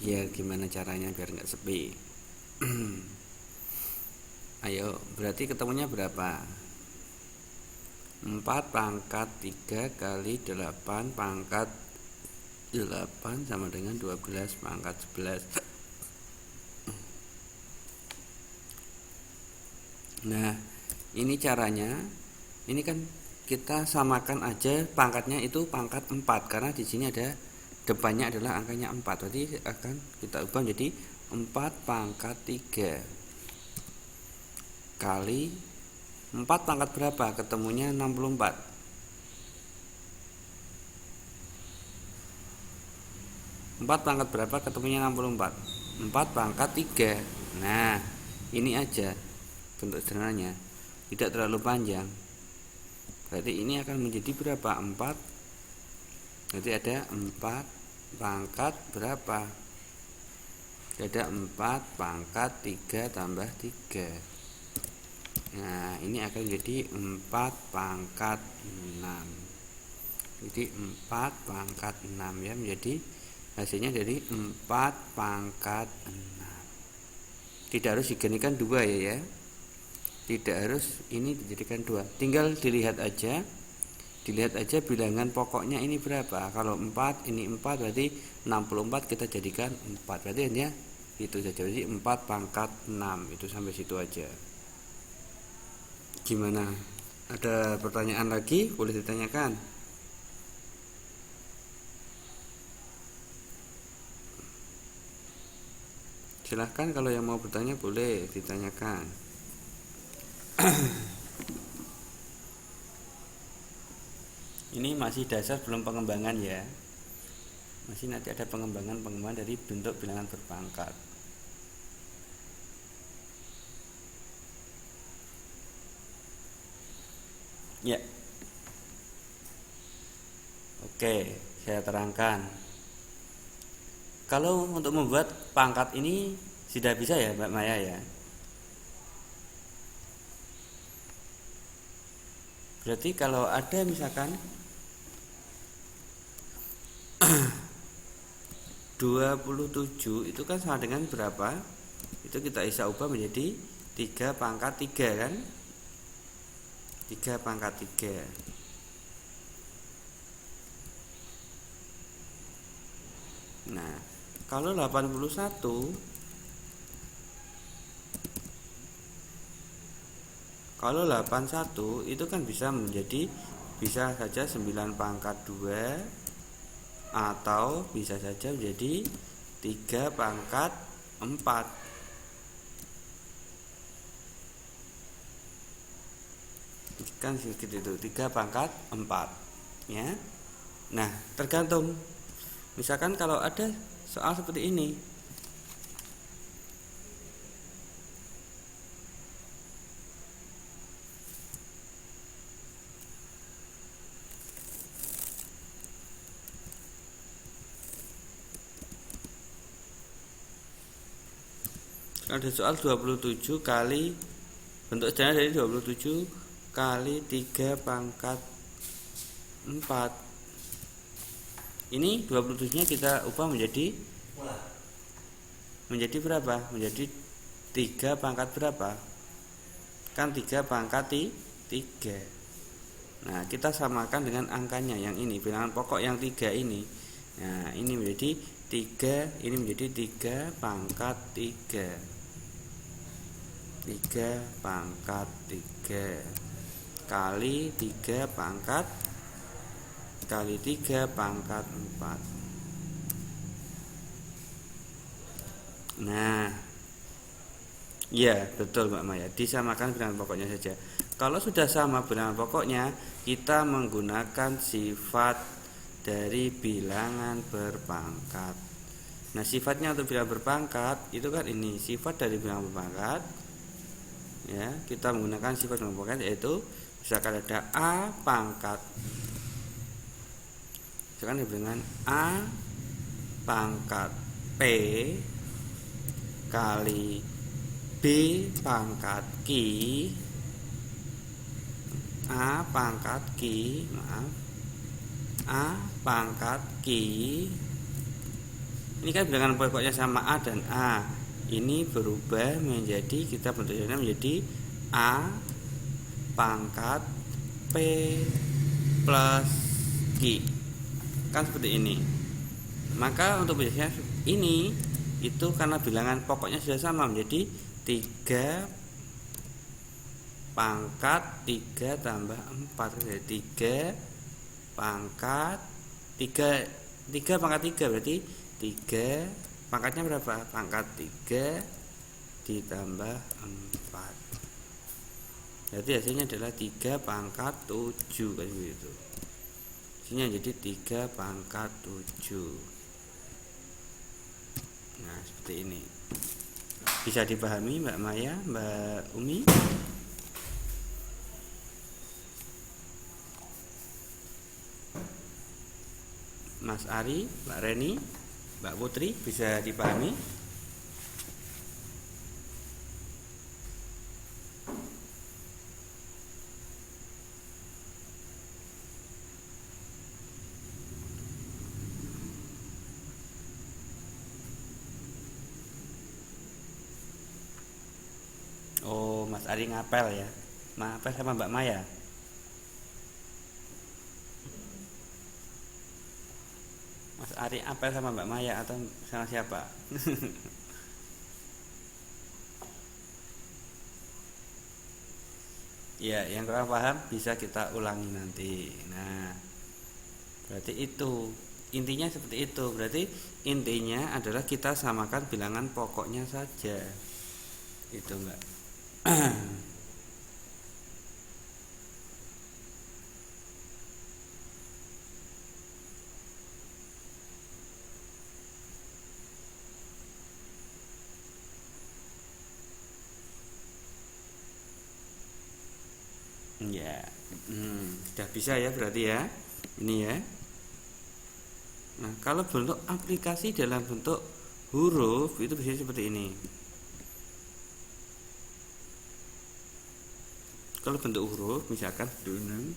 Biar gimana caranya biar nggak sepi. Ayo, berarti ketemunya berapa? 4 pangkat 3 kali 8 pangkat 8 sama dengan 12 pangkat 11. Nah, ini caranya. Ini kan kita samakan aja pangkatnya itu pangkat 4 karena di sini ada depannya adalah angkanya 4. Berarti akan kita ubah menjadi 4 pangkat 3 kali 4 pangkat berapa? Ketemunya 64. 4 pangkat berapa? Ketemunya 64. 4 pangkat 3. Nah, ini aja bentuk sederhananya. Tidak terlalu panjang. Berarti ini akan menjadi berapa? 4. Berarti ada 4 pangkat berapa? Ada 4 pangkat 3 tambah 3. Nah, ini akan jadi 4 pangkat 6. Jadi 4 pangkat 6 ya, menjadi hasilnya dari 4 pangkat 6. Tidak harus diginikan 2 ya. Tidak harus ini dijadikan 2. Tinggal dilihat aja. Dilihat aja bilangan pokoknya ini berapa. Kalau 4, ini 4, berarti 64 kita jadikan 4. Berarti hanya itu saja. Jadi 4 pangkat 6. Itu sampai situ aja. Gimana? Ada pertanyaan lagi? Boleh ditanyakan. Silahkan kalau yang mau bertanya boleh ditanyakan. Ini masih dasar belum pengembangan ya. Masih nanti ada pengembangan dari bentuk bilangan berpangkat. Ya. Oke, saya terangkan. Kalau untuk membuat pangkat ini sudah bisa ya Mbak Maya ya. Berarti kalau ada misalkan 27 itu kan sama dengan berapa? Itu kita bisa ubah menjadi 3 pangkat 3 kan? 3 pangkat 3. Nah, kalau 81 itu kan bisa saja 9 pangkat 2 atau bisa saja menjadi 3 pangkat 4. Kan sedikit itu 3 pangkat 4 ya. Nah, tergantung. Misalkan kalau ada soal seperti ini, ada soal 27 kali bentuk sederhana dari 27 kali 3 pangkat 4. Ini 27 nya kita ubah menjadi berapa? Menjadi 3 pangkat berapa? Kan 3 pangkat 3. Nah, kita samakan dengan angkanya yang ini, bilangan pokok yang 3 ini. Nah, ini menjadi 3, ini menjadi 3 pangkat 3. 3 pangkat 3 kali 3 pangkat kali 3 pangkat 4. Nah, ya betul Mbak Maya, disamakan bilangan pokoknya saja. Kalau sudah sama bilangan pokoknya, kita menggunakan sifat dari bilangan berpangkat. Nah, sifatnya untuk bilangan berpangkat itu kan ini, sifat dari bilangan berpangkat ya, kita menggunakan sifat bilangan berpangkat, yaitu misalkan ada A pangkat, misalkan dengan A pangkat P kali B pangkat Q, A pangkat Q, A pangkat Ki. Ini kan bilangan pokoknya sama A dan A. Ini berubah menjadi, kita bentuknya menjadi A pangkat P plus Q. Kan seperti ini. Maka untuk biasanya ini itu karena bilangan pokoknya sudah sama menjadi 3 pangkat 3 tambah 4, jadi 3 pangkat 3 pangkat 3 berarti 3 pangkatnya berapa? Pangkat 3 ditambah 4. Jadi hasilnya adalah 3 pangkat 7 kayak gitu. Hasilnya jadi 3 pangkat 7. Nah, seperti ini. Bisa dipahami Mbak Maya, Mbak Umi? Mas Ari, Mbak Reni, Mbak Putri, bisa dipahami? Oh, Mas Ari ngapel ya. Ngapel sama Mbak Maya. Mas Ari apel sama Mbak Maya atau sama siapa? Ya, yang kurang paham bisa kita ulangi nanti. Nah, berarti itu intinya seperti itu. Berarti intinya adalah kita samakan bilangan pokoknya saja. Itu Mbak. Ya, sudah bisa ya berarti ya. Ini ya. Nah, kalau bentuk aplikasi dalam bentuk huruf itu bisa seperti ini. Kalau bentuk huruf misalkan ini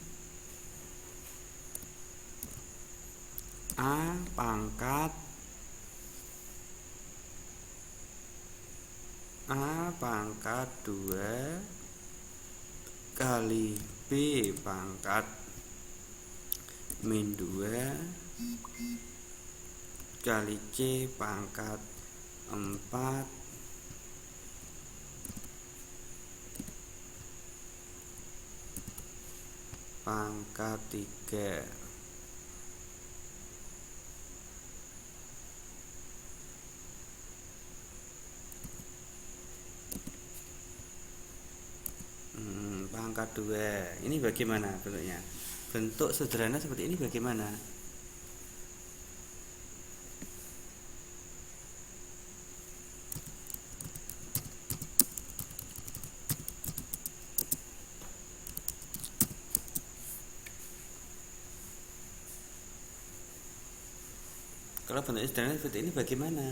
A pangkat 2 kali B pangkat min 2 kali C pangkat 4 pangkat 3. Pangkat 2. Ini bagaimana bentuknya? Bentuk sederhana seperti ini bagaimana? Kalau bentuk sederhana seperti ini bagaimana?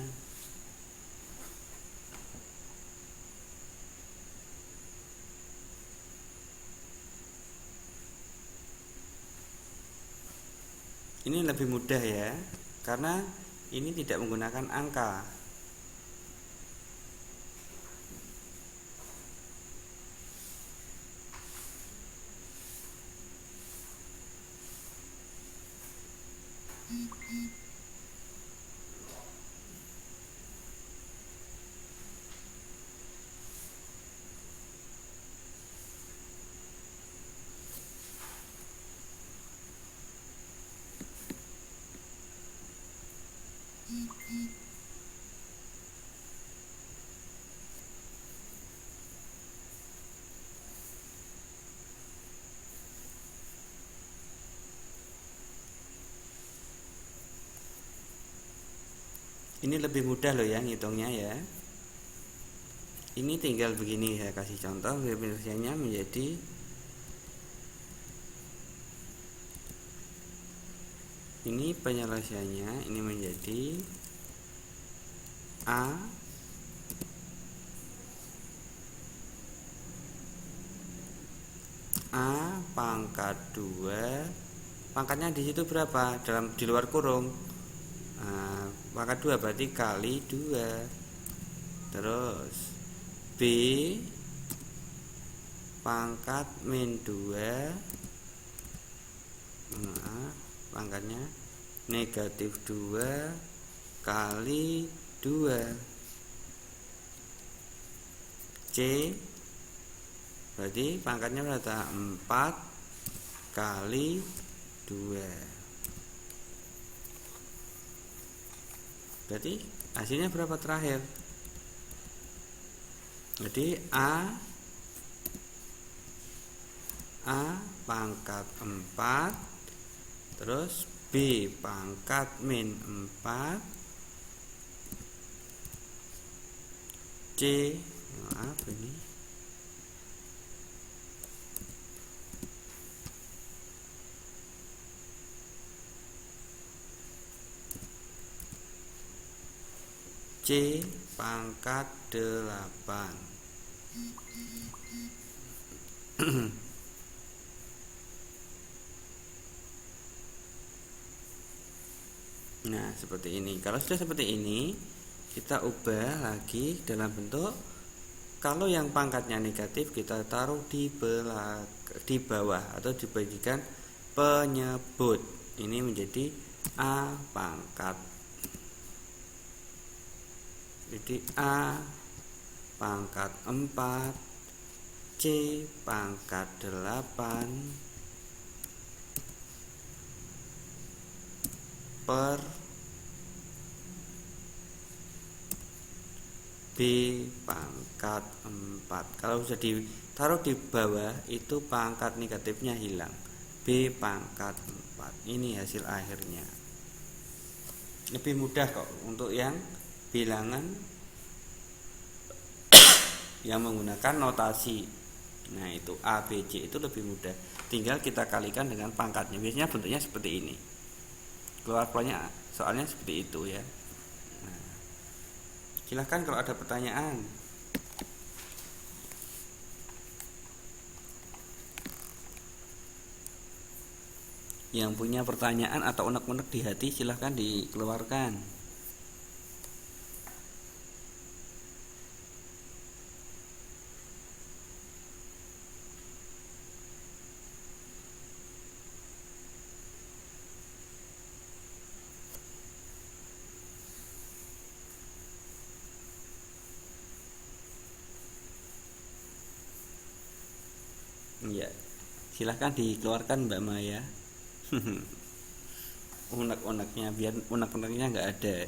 Ini lebih mudah ya, karena ini tidak menggunakan angka. Ini lebih mudah loh ya ngitungnya ya. Ini tinggal begini ya, kasih contoh penyelesaiannya menjadi ini penyelesaiannya ini menjadi A pangkat 2 pangkatnya di situ berapa di luar kurung. Nah, pangkat 2 berarti kali 2. Terus B pangkat min 2. Nah, pangkatnya negatif 2 kali 2. C berarti pangkatnya berapa? 4 kali 2. Berarti hasilnya berapa terakhir? Jadi A pangkat 4, terus B pangkat min 4, C maaf ini C pangkat 8. Nah, seperti ini. Kalau sudah seperti ini, kita ubah lagi dalam bentuk, kalau yang pangkatnya negatif kita taruh di bawah atau dibagikan penyebut. Ini menjadi A pangkat. Jadi A pangkat 4, C pangkat 8 per B pangkat 4. Kalau sudah ditaruh di bawah, itu pangkat negatifnya hilang. B pangkat 4. Ini hasil akhirnya. Lebih mudah kok untuk yang bilangan yang menggunakan notasi. Nah, itu A, B, C itu lebih mudah. Tinggal kita kalikan dengan pangkatnya. Biasanya bentuknya seperti ini. Keluarnya soalnya seperti itu ya. Nah, silahkan kalau ada pertanyaan. Yang punya pertanyaan atau unek-unek di hati silahkan dikeluarkan. Ya, silahkan dikeluarkan Mbak Maya. Unek-uneknya, biar unek-uneknya nggak ada.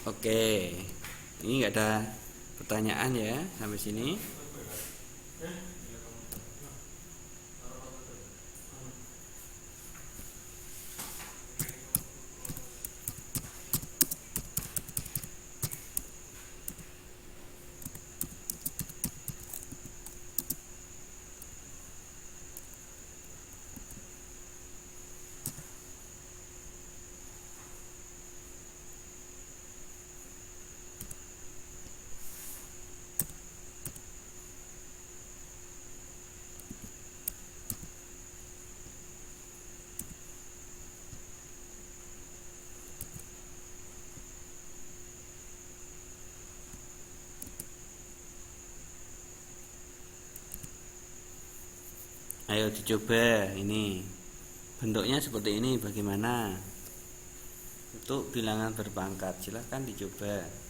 Oke, ini nggak ada pertanyaan ya sampai sini. Ayo dicoba, ini bentuknya seperti ini, bagaimana untuk bilangan berpangkat. Silahkan dicoba.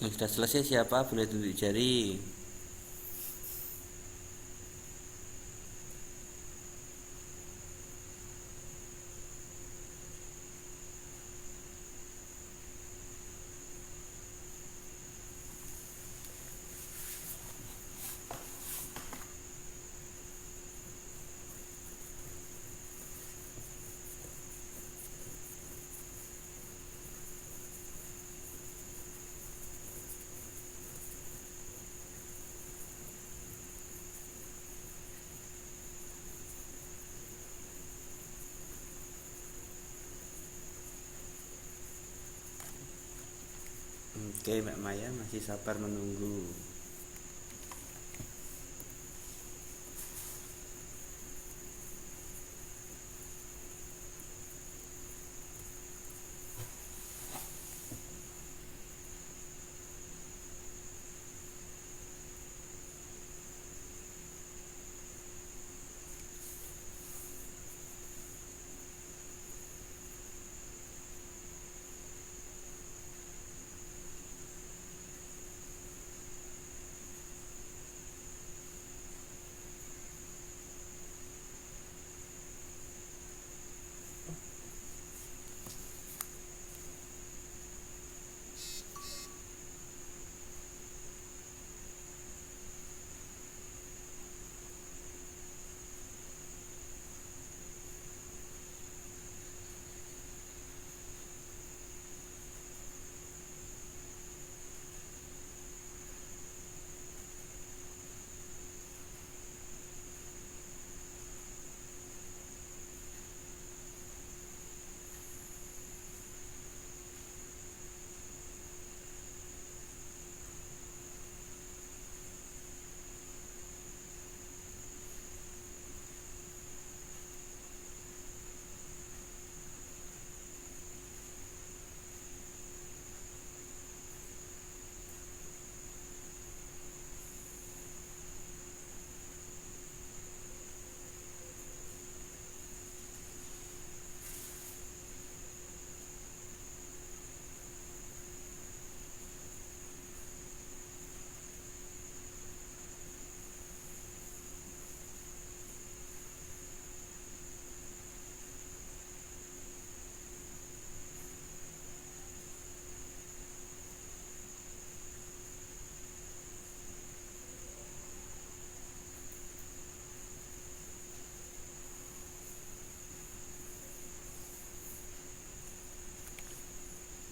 Yang sudah selesai siapa? Boleh tunjuk jari. Oke, Mbak Maya masih sabar menunggu.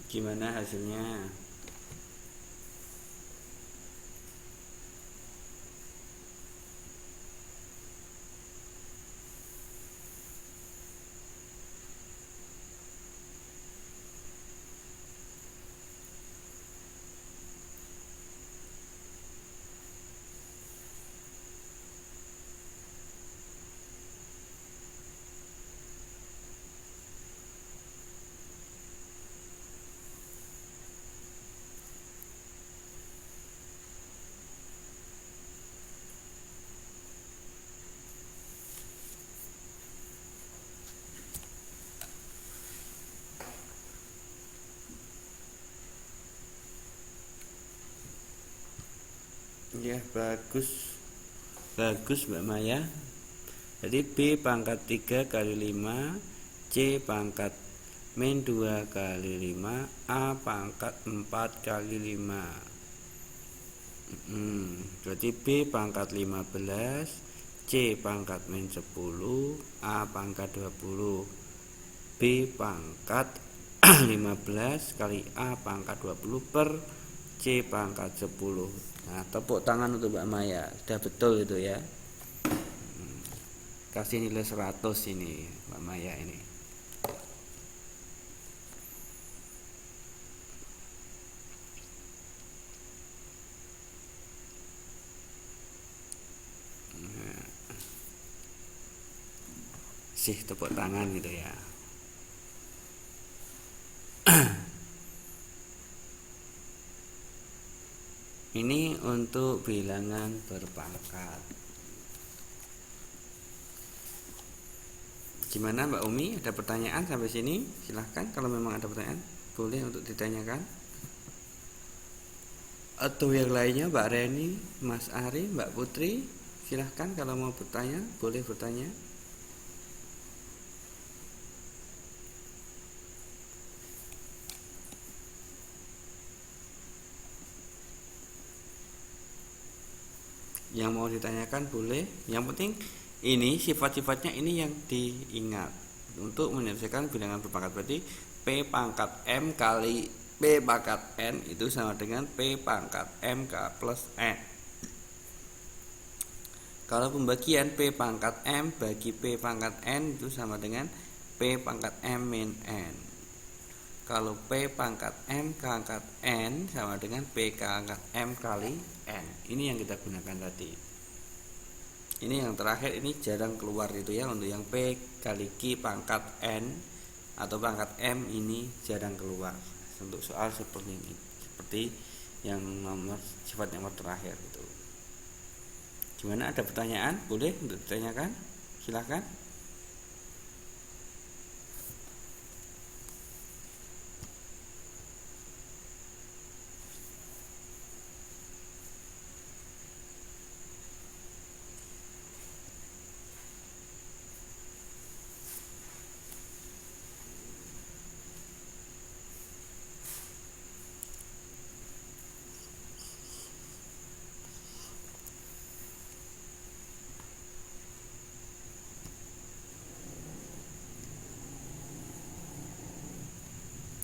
Gimana hasilnya? Ya, bagus. Bagus Mbak Maya. Jadi B pangkat 3 kali 5, C pangkat min 2 kali 5, A pangkat 4 kali 5. Berarti B pangkat 15, C pangkat min 10, A pangkat 20. B pangkat 15 kali A pangkat 20 per C pangkat 10. Nah, tepuk tangan untuk Mbak Maya. Sudah betul itu ya. Kasih nilai 100 ini Mbak Maya ini. Nah, sih tepuk tangan gitu ya. Ini untuk bilangan berpangkat. Gimana Mbak Umi? Ada pertanyaan sampai sini? Silahkan kalau memang ada pertanyaan, boleh untuk ditanyakan. Atau yang lainnya, Mbak Reni, Mas Ari, Mbak Putri, silahkan kalau mau bertanya, boleh bertanya. Yang mau ditanyakan boleh. Yang penting ini sifat-sifatnya ini yang diingat untuk menyelesaikan bilangan berpangkat. Berarti P pangkat M kali P pangkat N itu sama dengan P pangkat M plus N. Kalau pembagian P pangkat M bagi P pangkat N itu sama dengan P pangkat M min N. Kalau P pangkat M pangkat N sama dengan P pangkat M kali N. Ini yang kita gunakan tadi. Ini yang terakhir, ini jarang keluar itu ya. Untuk yang P kali Q pangkat N atau pangkat M ini jarang keluar untuk soal seperti ini. Seperti yang nomor sifat nomor terakhir itu. Gimana, ada pertanyaan? Boleh untuk ditanyakan? Silahkan.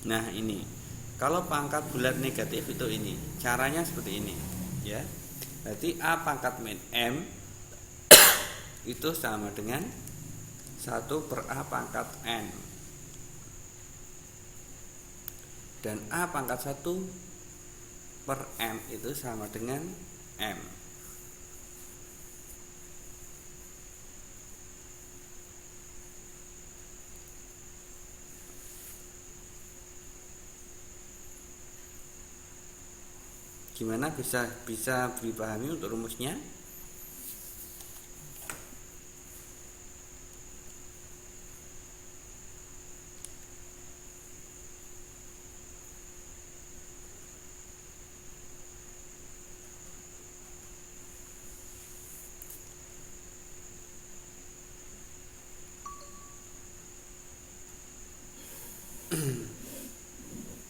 Nah ini, kalau pangkat bulat negatif itu ini, caranya seperti ini, ya. Berarti A pangkat min M itu sama dengan 1 per A pangkat N. Dan A pangkat 1 per M itu sama dengan M. Gimana, bisa dipahami untuk rumusnya?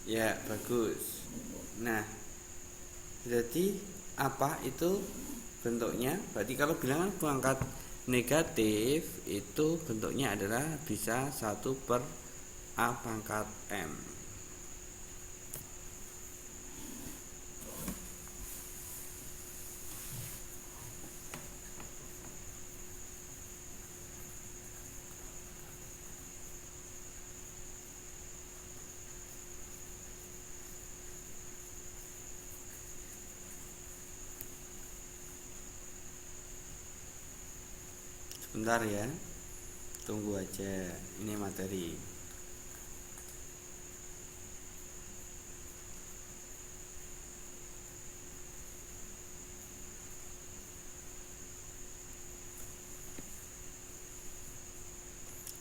Ya, bagus. Nah, jadi apa itu bentuknya? Berarti kalau bilangan pangkat negatif itu bentuknya adalah bisa 1 per A pangkat M. Sebentar ya, tunggu aja, ini materi.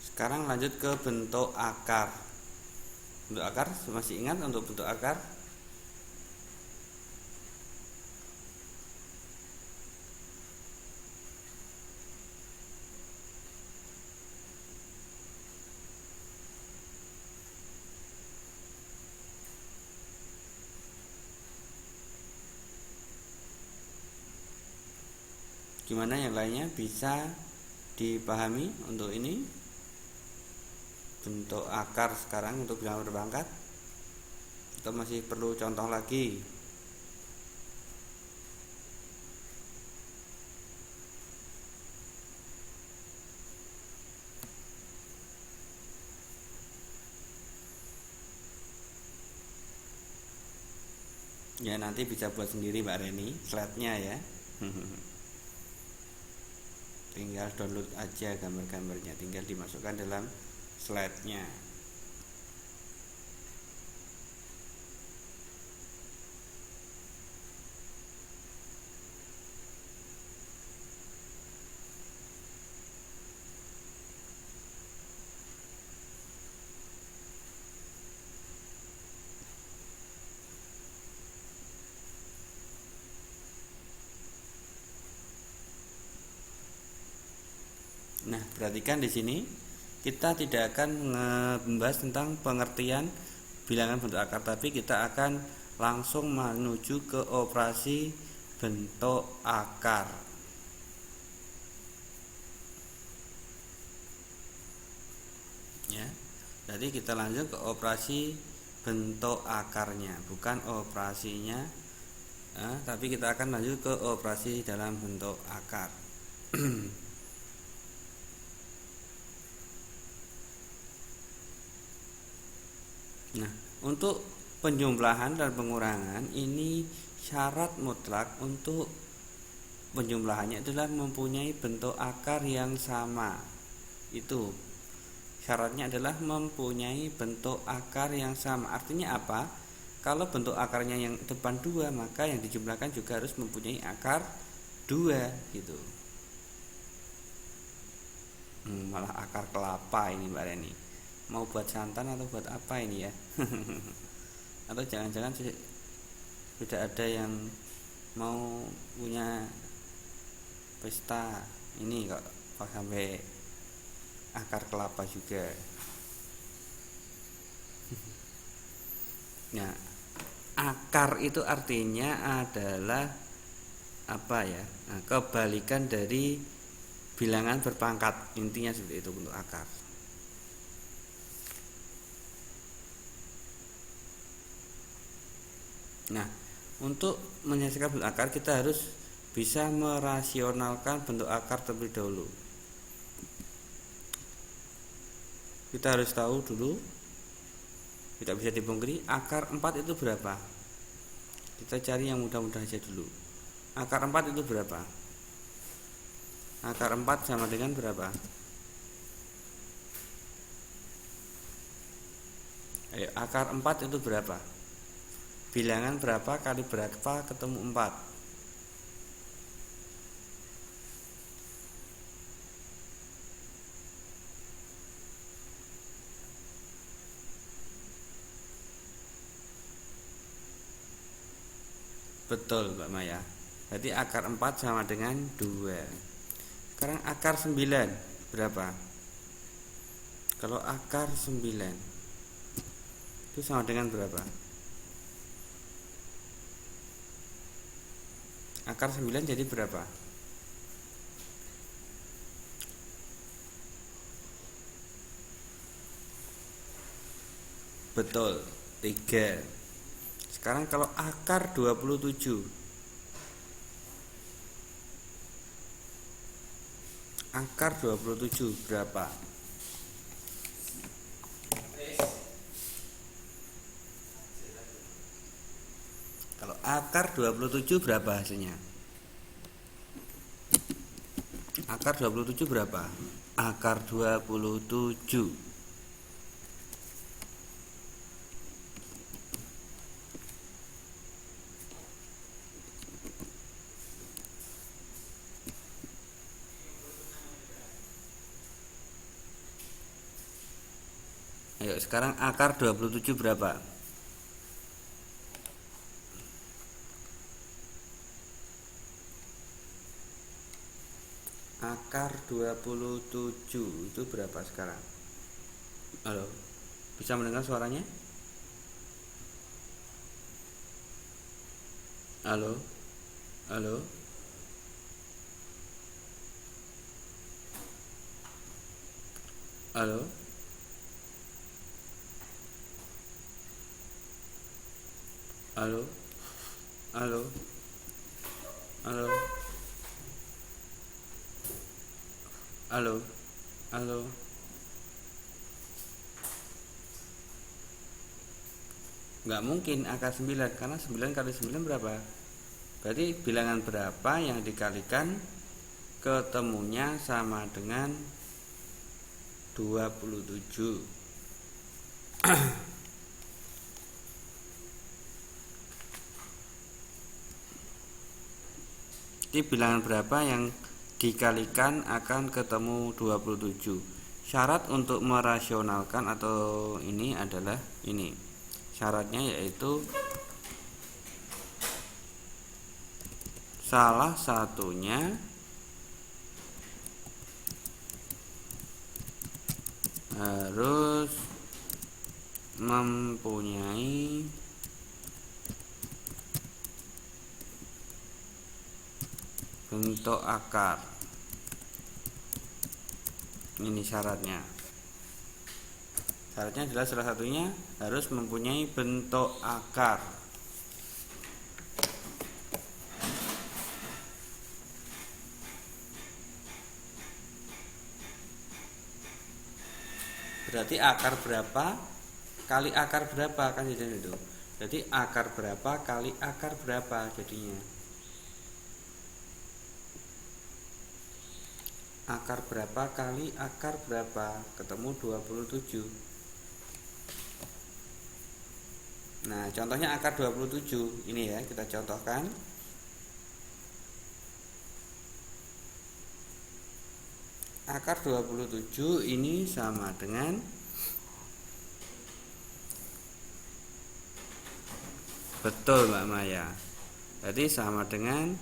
Sekarang lanjut ke bentuk akar. Bentuk akar masih ingat untuk bentuk akar? Gimana yang lainnya, bisa dipahami untuk ini? Bentuk akar sekarang untuk bilangan berpangkat, atau masih perlu contoh lagi? Ya nanti bisa buat sendiri Mbak Reni slide-nya ya. Tinggal download aja gambar-gambarnya, tinggal dimasukkan dalam slide-nya. Nah, perhatikan di sini kita tidak akan membahas tentang pengertian bilangan bentuk akar, tapi kita akan langsung menuju ke operasi bentuk akar. Ya, jadi kita lanjut ke operasi bentuk akarnya, bukan operasinya, tapi kita akan lanjut ke operasi dalam bentuk akar. Nah, untuk penjumlahan dan pengurangan ini syarat mutlak untuk penjumlahannya adalah mempunyai bentuk akar yang sama. Itu syaratnya adalah mempunyai bentuk akar yang sama. Artinya apa? Kalau bentuk akarnya yang depan 2, maka yang dijumlahkan juga harus mempunyai akar 2 gitu. Malah akar kelapa ini Mbak Reni. Mau buat santan atau buat apa ini ya? Atau jangan-jangan sudah ada yang mau punya pesta ini kok sampai akar kelapa juga. Nah, akar itu artinya adalah apa ya? Nah, kebalikan dari bilangan berpangkat, intinya seperti itu untuk akar. Nah, untuk menyelesaikan bentuk akar kita harus bisa merasionalkan bentuk akar terlebih dahulu. Kita harus tahu dulu, tidak bisa dipungkiri, akar 4 itu berapa? Kita cari yang mudah-mudah aja dulu. Akar 4 itu berapa? Akar 4 sama dengan berapa? Ayo, akar 4 itu berapa? Bilangan berapa kali berapa ketemu 4? Betul Mbak Maya. Berarti akar 4 sama dengan 2. Sekarang akar 9 berapa? Kalau akar 9 itu sama dengan berapa? Akar 9 jadi berapa? Betul, 3. Sekarang kalau akar 27, akar 27 berapa? Kalau akar 27 berapa hasilnya? Akar 27 berapa? Akar 27. Ayo sekarang akar 27 berapa? Akar 27 itu berapa sekarang? Halo, bisa mendengar suaranya? Halo, halo, halo, halo, halo, halo, halo, halo. Nggak mungkin akar 9, karena 9 kali 9 berapa? Berarti bilangan berapa yang dikalikan ketemunya sama dengan 27. Jadi bilangan berapa yang dikalikan akan ketemu 27. Syarat untuk merasionalkan atau ini adalah ini. Syaratnya yaitu salah satunya harus mempunyai bentuk akar. Ini syaratnya. Syaratnya adalah salah satunya harus mempunyai bentuk akar. Berarti akar berapa kali akar berapa kan jadi itu. Jadi akar berapa kali akar berapa jadinya. Akar berapa kali akar berapa ketemu 27. Nah, contohnya akar 27 ini ya, kita contohkan. Akar 27 ini sama dengan betul Mbak Maya. Jadi sama dengan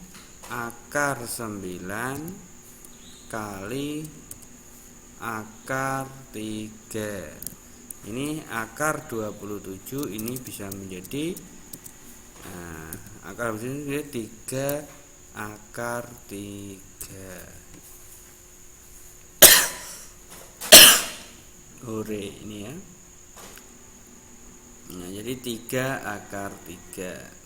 akar 9 kali akar 3. Ini akar 27 ini bisa menjadi akar menjadi 3 akar 3. Hore ini ya. Nah, jadi 3 akar 3.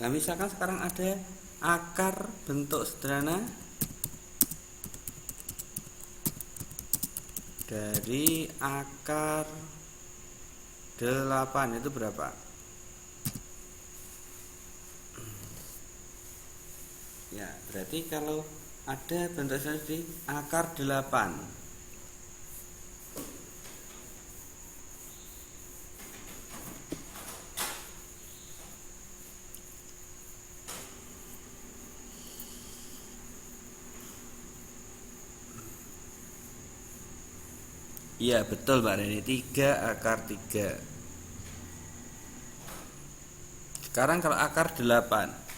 Nah, misalkan sekarang ada akar bentuk sederhana dari akar 8 itu berapa? Ya, berarti kalau ada bentuk seperti akar 8. Iya, betul Mbak Reni, 3 akar 3. Sekarang kalau akar 8.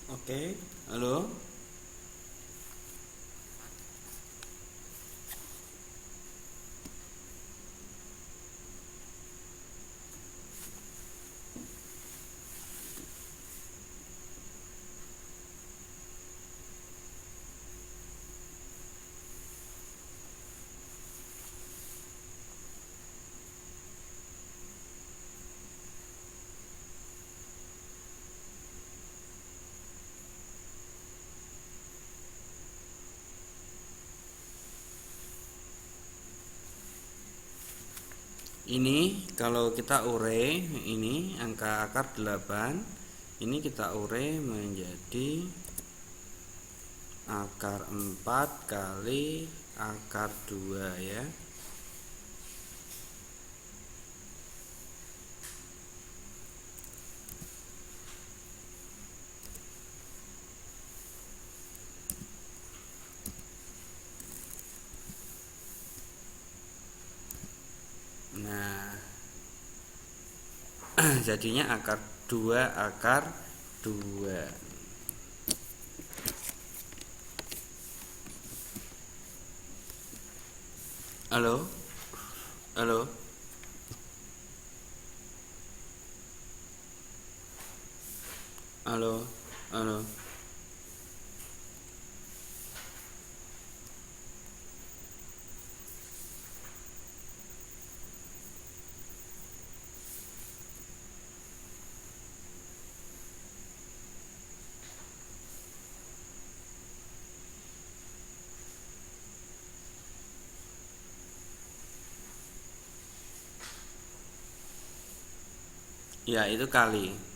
Oke, halo. Ini kalau kita ure ini angka akar 8, ini kita ure menjadi akar 4 kali akar 2 ya. Nah, jadinya akar 2 akar 2. Halo? Halo? Halo? Halo? Ya, itu kali.